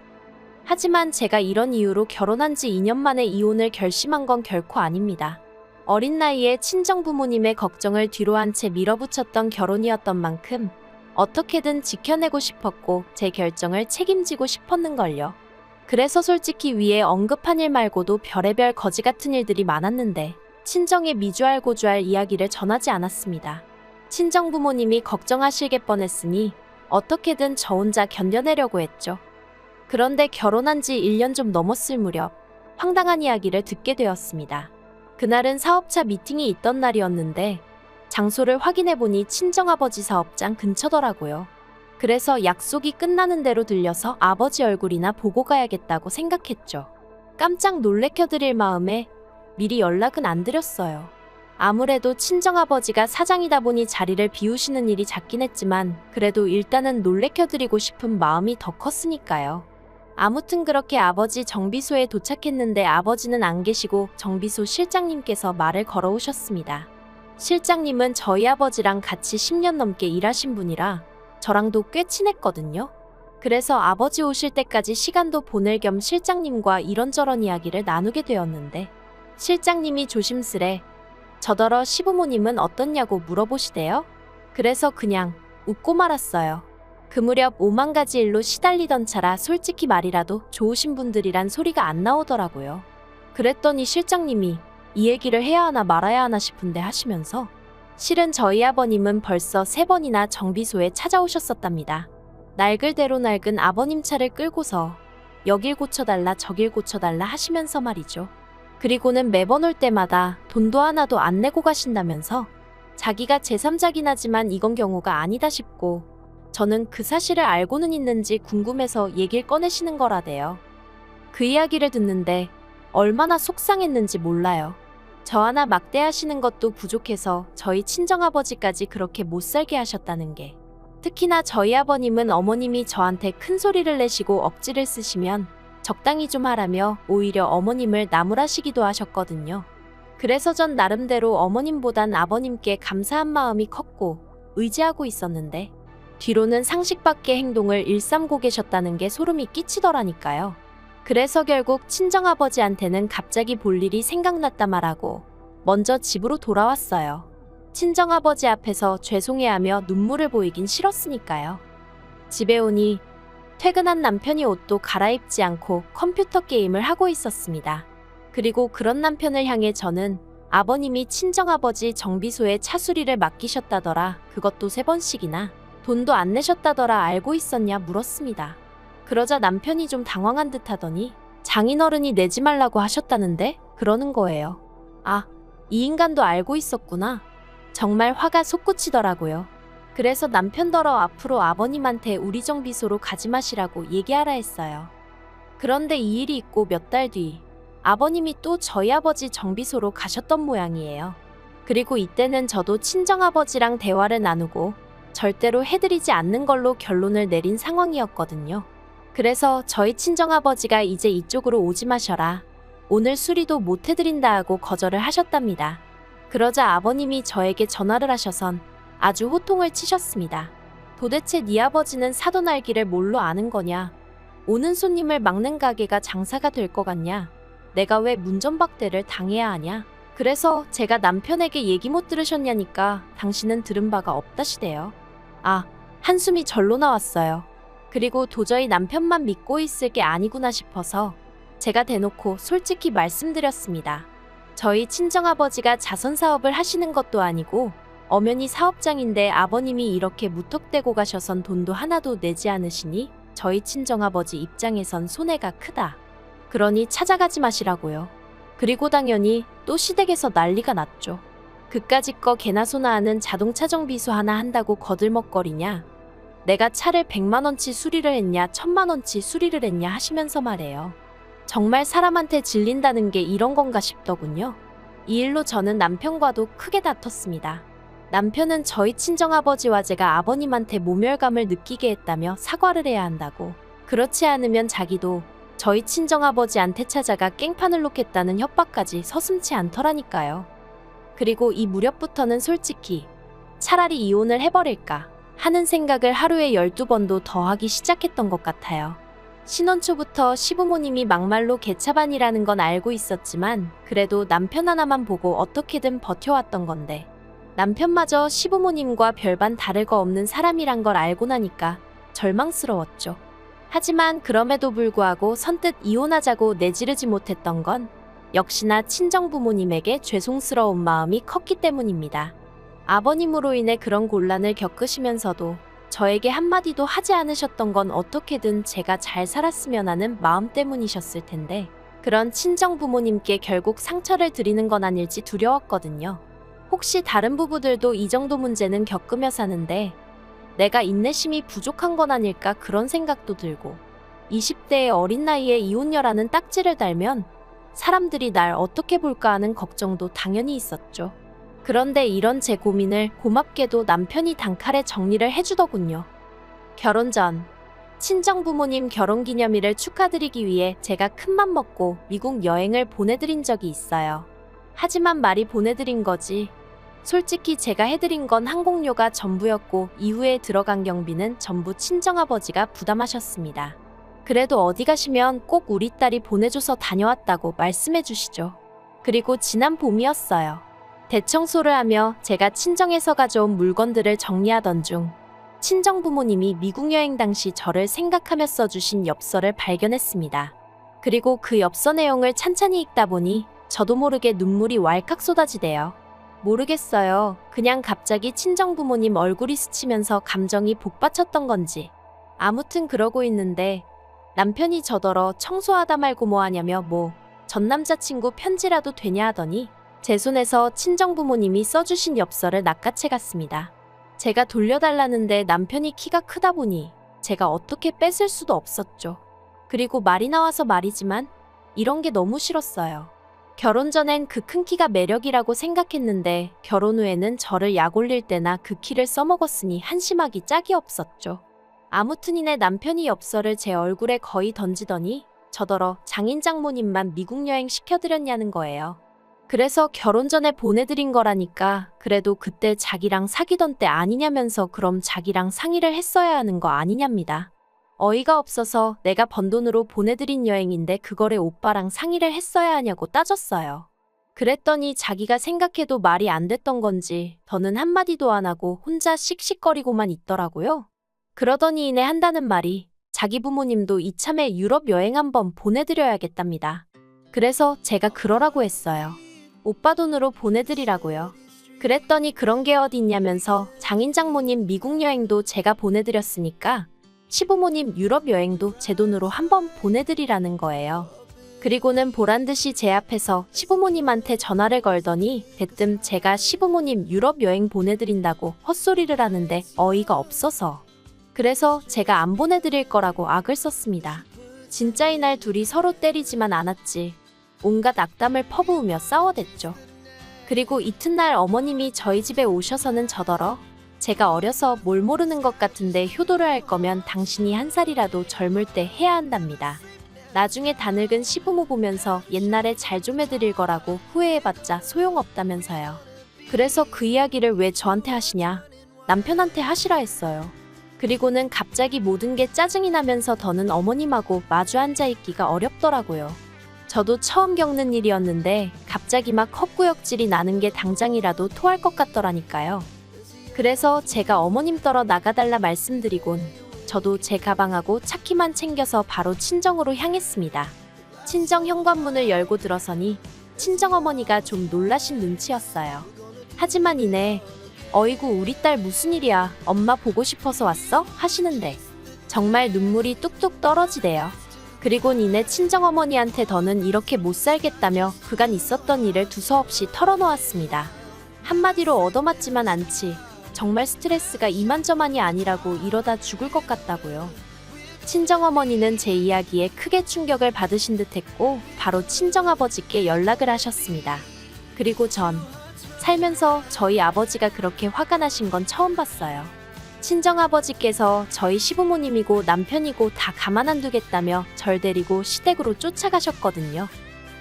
하지만 제가 이런 이유로 결혼한 지 2년 만에 이혼을 결심한 건 결코 아닙니다. 어린 나이에 친정부모님의 걱정을 뒤로 한 채 밀어붙였던 결혼이었던 만큼 어떻게든 지켜내고 싶었고 제 결정을 책임지고 싶었는걸요. 그래서 솔직히 위에 언급한 일 말고도 별의별 거지 같은 일들이 많았는데 친정에 미주알 고주알 이야기를 전하지 않았습니다. 친정 부모님이 걱정하실게 뻔했으니 어떻게든 저 혼자 견뎌내려고 했죠. 그런데 결혼한 지 1년 좀 넘었을 무렵 황당한 이야기를 듣게 되었습니다. 그날은 사업차 미팅이 있던 날이었는데 장소를 확인해보니 친정아버지 사업장 근처더라고요. 그래서 약속이 끝나는 대로 들려서 아버지 얼굴이나 보고 가야겠다고 생각했죠. 깜짝 놀래켜드릴 마음에 미리 연락은 안 드렸어요. 아무래도 친정아버지가 사장이다 보니 자리를 비우시는 일이 잦긴 했지만 그래도 일단은 놀래켜드리고 싶은 마음이 더 컸으니까요. 아무튼 그렇게 아버지 정비소에 도착했는데 아버지는 안 계시고 정비소 실장님께서 말을 걸어오셨습니다. 실장님은 저희 아버지랑 같이 10년 넘게 일하신 분이라 저랑도 꽤 친했거든요. 그래서 아버지 오실 때까지 시간도 보낼 겸 실장님과 이런저런 이야기를 나누게 되었는데 실장님이 조심스레 저더러 시부모님은 어떻냐고 물어보시대요. 그래서 그냥 웃고 말았어요. 그 무렵 5만 가지 일로 시달리던 차라 솔직히 말이라도 좋으신 분들이란 소리가 안 나오더라고요. 그랬더니 실장님이 이 얘기를 해야 하나 말아야 하나 싶은데 하시면서 실은 저희 아버님은 벌써 3번이나 정비소에 찾아오셨었답니다. 낡을대로 낡은 아버님 차를 끌고서 여길 고쳐달라 저길 고쳐달라 하시면서 말이죠. 그리고는 매번 올 때마다 돈도 하나도 안 내고 가신다면서 자기가 제3자긴 하지만 이건 경우가 아니다 싶고 저는 그 사실을 알고는 있는지 궁금해서 얘기를 꺼내시는 거라대요. 그 이야기를 듣는데 얼마나 속상했는지 몰라요. 저 하나 막대하시는 것도 부족해서 저희 친정아버지까지 그렇게 못살게 하셨다는 게. 특히나 저희 아버님은 어머님이 저한테 큰 소리를 내시고 억지를 쓰시면 적당히 좀 하라며 오히려 어머님을 나무라시기도 하셨거든요. 그래서 전 나름대로 어머님보단 아버님께 감사한 마음이 컸고 의지하고 있었는데 뒤로는 상식 밖의 행동을 일삼고 계셨다는 게 소름이 끼치더라니까요. 그래서 결국 친정아버지한테는 갑자기 볼 일이 생각났다 말하고 먼저 집으로 돌아왔어요. 친정아버지 앞에서 죄송해하며 눈물을 보이긴 싫었으니까요. 집에 오니 퇴근한 남편이 옷도 갈아입지 않고 컴퓨터 게임을 하고 있었습니다. 그리고 그런 남편을 향해 저는 아버님이 친정아버지 정비소에 차 수리를 맡기셨다더라. 그것도 3번씩이나. 돈도 안 내셨다더라. 알고 있었냐 물었습니다. 그러자 남편이 좀 당황한 듯 하더니 장인어른이 내지 말라고 하셨다는데? 그러는 거예요. 아, 이 인간도 알고 있었구나. 정말 화가 솟구치더라고요. 그래서 남편더러 앞으로 아버님한테 우리 정비소로 가지 마시라고 얘기하라 했어요. 그런데 이 일이 있고 몇 달 뒤 아버님이 또 저희 아버지 정비소로 가셨던 모양이에요. 그리고 이때는 저도 친정아버지랑 대화를 나누고 절대로 해드리지 않는 걸로 결론을 내린 상황이었거든요. 그래서 저희 친정아버지가 이제 이쪽으로 오지 마셔라. 오늘 수리도 못 해드린다 하고 거절을 하셨답니다. 그러자 아버님이 저에게 전화를 하셔선 아주 호통을 치셨습니다. 도대체 네 아버지는 사돈 알기를 뭘로 아는 거냐? 오는 손님을 막는 가게가 장사가 될 것 같냐? 내가 왜 문전박대를 당해야 하냐? 그래서 제가 남편에게 얘기 못 들으셨냐니까 당신은 들은 바가 없다시대요. 아, 한숨이 절로 나왔어요. 그리고 도저히 남편만 믿고 있을 게 아니구나 싶어서 제가 대놓고 솔직히 말씀드렸습니다. 저희 친정아버지가 자선사업을 하시는 것도 아니고 엄연히 사업장인데 아버님이 이렇게 무턱대고 가셔선 돈도 하나도 내지 않으시니 저희 친정아버지 입장에선 손해가 크다. 그러니 찾아가지 마시라고요. 그리고 당연히 또 시댁에서 난리가 났죠. 그까짓 거 개나 소나 하는 자동차 정비소 하나 한다고 거들먹거리냐. 내가 차를 100만원치 수리를 했냐 1000만원치 수리를 했냐 하시면서 말해요. 정말 사람한테 질린다는 게 이런 건가 싶더군요. 이 일로 저는 남편과도 크게 다퉜습니다. 남편은 저희 친정아버지와 제가 아버님한테 모멸감을 느끼게 했다며 사과를 해야 한다고. 그렇지 않으면 자기도 저희 친정아버지한테 찾아가 깽판을 놓겠다는 협박까지 서슴지 않더라니까요. 그리고 이 무렵부터는 솔직히 차라리 이혼을 해버릴까 하는 생각을 하루에 12번도 더 하기 시작했던 것 같아요. 신혼 초부터 시부모님이 막말로 개차반이라는 건 알고 있었지만 그래도 남편 하나만 보고 어떻게든 버텨왔던 건데 남편마저 시부모님과 별반 다를 거 없는 사람이란 걸 알고 나니까 절망스러웠죠. 하지만 그럼에도 불구하고 선뜻 이혼하자고 내지르지 못했던 건 역시나 친정부모님에게 죄송스러운 마음이 컸기 때문입니다. 아버님으로 인해 그런 곤란을 겪으시면서도 저에게 한마디도 하지 않으셨던 건 어떻게든 제가 잘 살았으면 하는 마음 때문이셨을 텐데 그런 친정 부모님께 결국 상처를 드리는 건 아닐지 두려웠거든요. 혹시 다른 부부들도 이 정도 문제는 겪으며 사는데 내가 인내심이 부족한 건 아닐까 그런 생각도 들고 20대의 어린 나이에 이혼녀라는 딱지를 달면 사람들이 날 어떻게 볼까 하는 걱정도 당연히 있었죠. 그런데 이런 제 고민을 고맙게도 남편이 단칼에 정리를 해주더군요. 결혼 전 친정 부모님 결혼기념일을 축하드리기 위해 제가 큰맘 먹고 미국 여행을 보내드린 적이 있어요. 하지만 말이 보내드린 거지. 솔직히 제가 해드린 건 항공료가 전부였고 이후에 들어간 경비는 전부 친정아버지가 부담하셨습니다. 그래도 어디 가시면 꼭 우리 딸이 보내줘서 다녀왔다고 말씀해 주시죠. 그리고 지난 봄이었어요. 대청소를 하며 제가 친정에서 가져온 물건들을 정리하던 중 친정 부모님이 미국 여행 당시 저를 생각하며 써주신 엽서를 발견했습니다. 그리고 그 엽서 내용을 찬찬히 읽다 보니 저도 모르게 눈물이 왈칵 쏟아지대요. 모르겠어요. 그냥 갑자기 친정 부모님 얼굴이 스치면서 감정이 복받쳤던 건지. 아무튼 그러고 있는데 남편이 저더러 청소하다 말고 뭐 하냐며 전 남자친구 편지라도 되냐 하더니 제 손에서 친정 부모님이 써주신 엽서를 낚아채 갔습니다. 제가 돌려달라는데 남편이 키가 크다 보니 제가 어떻게 뺏을 수도 없었죠. 그리고 말이 나와서 말이지만 이런 게 너무 싫었어요. 결혼 전엔 그 큰 키가 매력이라고 생각했는데 결혼 후에는 저를 약 올릴 때나 그 키를 써먹었으니 한심하기 짝이 없었죠. 아무튼 이내 남편이 엽서를 제 얼굴에 거의 던지더니 저더러 장인 장모님만 미국 여행 시켜드렸냐는 거예요. 그래서 결혼 전에 보내드린 거라니까 그래도 그때 자기랑 사귀던 때 아니냐면서 그럼 자기랑 상의를 했어야 하는 거 아니냐입니다. 어이가 없어서 내가 번 돈으로 보내드린 여행인데 그거를 오빠랑 상의를 했어야 하냐고 따졌어요. 그랬더니 자기가 생각해도 말이 안 됐던 건지 더는 한마디도 안 하고 혼자 씩씩거리고만 있더라고요. 그러더니 이내 한다는 말이 자기 부모님도 이참에 유럽 여행 한번 보내드려야겠답니다. 그래서 제가 그러라고 했어요. 오빠 돈으로 보내드리라고요. 그랬더니 그런 게 어디 있냐면서 장인 장모님 미국 여행도 제가 보내드렸으니까 시부모님 유럽 여행도 제 돈으로 한번 보내드리라는 거예요. 그리고는 보란듯이 제 앞에서 시부모님한테 전화를 걸더니 대뜸 제가 시부모님 유럽 여행 보내드린다고 헛소리를 하는데 어이가 없어서 그래서 제가 안 보내드릴 거라고 악을 썼습니다. 진짜 이날 둘이 서로 때리지만 않았지. 온갖 악담을 퍼부으며 싸워댔죠. 그리고 이튿날 어머님이 저희 집에 오셔서는 저더러 제가 어려서 뭘 모르는 것 같은데 효도를 할 거면 당신이 한 살이라도 젊을 때 해야 한답니다. 나중에 다 늙은 시부모 보면서 옛날에 잘 좀 해드릴 거라고 후회해봤자 소용없다면서요. 그래서 그 이야기를 왜 저한테 하시냐? 남편한테 하시라 했어요. 그리고는 갑자기 모든 게 짜증이 나면서 더는 어머님하고 마주 앉아있기가 어렵더라고요. 저도 처음 겪는 일이었는데 갑자기 막 헛구역질이 나는 게 당장이라도 토할 것 같더라니까요. 그래서 제가 어머님 떨어 나가달라 말씀드리곤 저도 제 가방하고 차키만 챙겨서 바로 친정으로 향했습니다. 친정 현관문을 열고 들어서니 친정어머니가 좀 놀라신 눈치였어요. 하지만 이내 어이구 우리 딸 무슨 일이야 엄마 보고 싶어서 왔어? 하시는데 정말 눈물이 뚝뚝 떨어지대요. 그리고 니네 친정어머니한테 더는 이렇게 못 살겠다며 그간 있었던 일을 두서없이 털어놓았습니다. 한마디로 얻어맞지만 않지. 정말 스트레스가 이만저만이 아니라고 이러다 죽을 것 같다고요. 친정어머니는 제 이야기에 크게 충격을 받으신 듯했고 바로 친정아버지께 연락을 하셨습니다. 그리고 전 살면서 저희 아버지가 그렇게 화가 나신 건 처음 봤어요. 친정아버지께서 저희 시부모님이고 남편이고 다 가만 안 두겠다며 절 데리고 시댁으로 쫓아가셨거든요.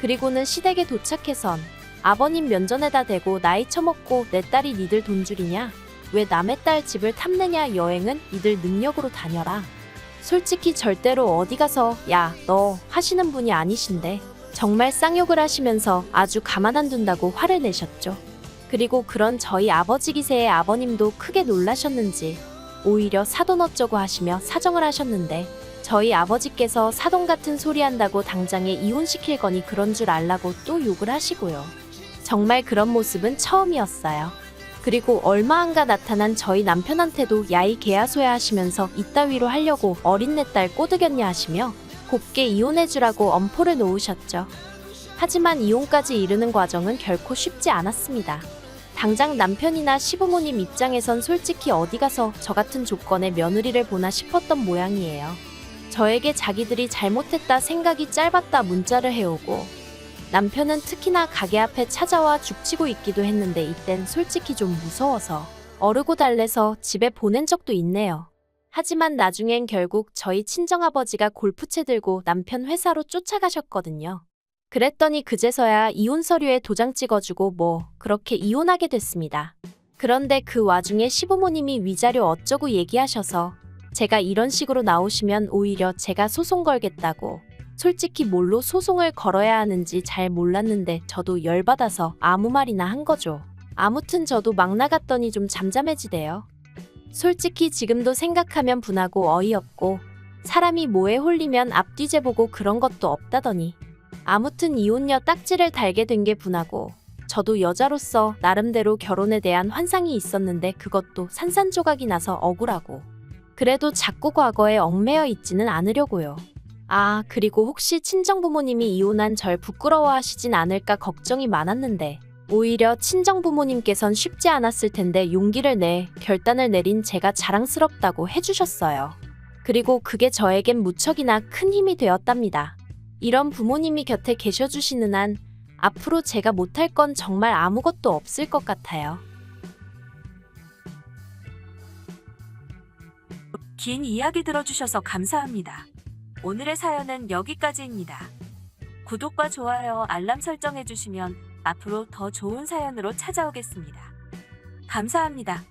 그리고는 시댁에 도착해선 아버님 면전에다 대고 나이 처먹고 내 딸이 니들 돈줄이냐? 왜 남의 딸 집을 탐내냐? 여행은 니들 능력으로 다녀라. 솔직히 절대로 어디 가서 야, 너 하시는 분이 아니신데 정말 쌍욕을 하시면서 아주 가만 안 둔다고 화를 내셨죠. 그리고 그런 저희 아버지 기세에 아버님도 크게 놀라셨는지 오히려 사돈 어쩌고 하시며 사정을 하셨는데 저희 아버지께서 사돈 같은 소리 한다고 당장에 이혼시킬 거니 그런 줄 알라고 또 욕을 하시고요. 정말 그런 모습은 처음이었어요. 그리고 얼마 안가 나타난 저희 남편한테도 야이 개야소야 하시면서 이따위로 하려고 어린내 딸 꼬드겼냐 하시며 곱게 이혼해주라고 엄포를 놓으셨죠. 하지만 이혼까지 이르는 과정은 결코 쉽지 않았습니다. 당장 남편이나 시부모님 입장에선 솔직히 어디 가서 저 같은 조건의 며느리를 보나 싶었던 모양이에요. 저에게 자기들이 잘못했다 생각이 짧았다 문자를 해오고 남편은 특히나 가게 앞에 찾아와 죽치고 있기도 했는데 이땐 솔직히 좀 무서워서 어르고 달래서 집에 보낸 적도 있네요. 하지만 나중엔 결국 저희 친정아버지가 골프채 들고 남편 회사로 쫓아가셨거든요. 그랬더니 그제서야 이혼 서류에 도장 찍어주고 그렇게 이혼하게 됐습니다. 그런데 그 와중에 시부모님이 위자료 어쩌고 얘기하셔서 제가 이런 식으로 나오시면 오히려 제가 소송 걸겠다고 솔직히 뭘로 소송을 걸어야 하는지 잘 몰랐는데 저도 열받아서 아무 말이나 한 거죠. 아무튼 저도 막 나갔더니 좀 잠잠해지대요. 솔직히 지금도 생각하면 분하고 어이없고 사람이 뭐에 홀리면 앞뒤재 보고 그런 것도 없다더니 아무튼 이혼녀 딱지를 달게 된 게 분하고 저도 여자로서 나름대로 결혼에 대한 환상이 있었는데 그것도 산산조각이 나서 억울하고 그래도 자꾸 과거에 얽매여 있지는 않으려고요. 아, 그리고 혹시 친정부모님이 이혼한 절 부끄러워하시진 않을까 걱정이 많았는데 오히려 친정부모님께선 쉽지 않았을 텐데 용기를 내 결단을 내린 제가 자랑스럽다고 해주셨어요. 그리고 그게 저에겐 무척이나 큰 힘이 되었답니다. 이런 부모님이 곁에 계셔주시는 한 앞으로 제가 못할 건 정말 아무것도 없을 것 같아요. 긴 이야기 들어주셔서 감사합니다. 오늘의 사연은 여기까지입니다. 구독과 좋아요, 알람 설정해주시면 앞으로 더 좋은 사연으로 찾아오겠습니다. 감사합니다.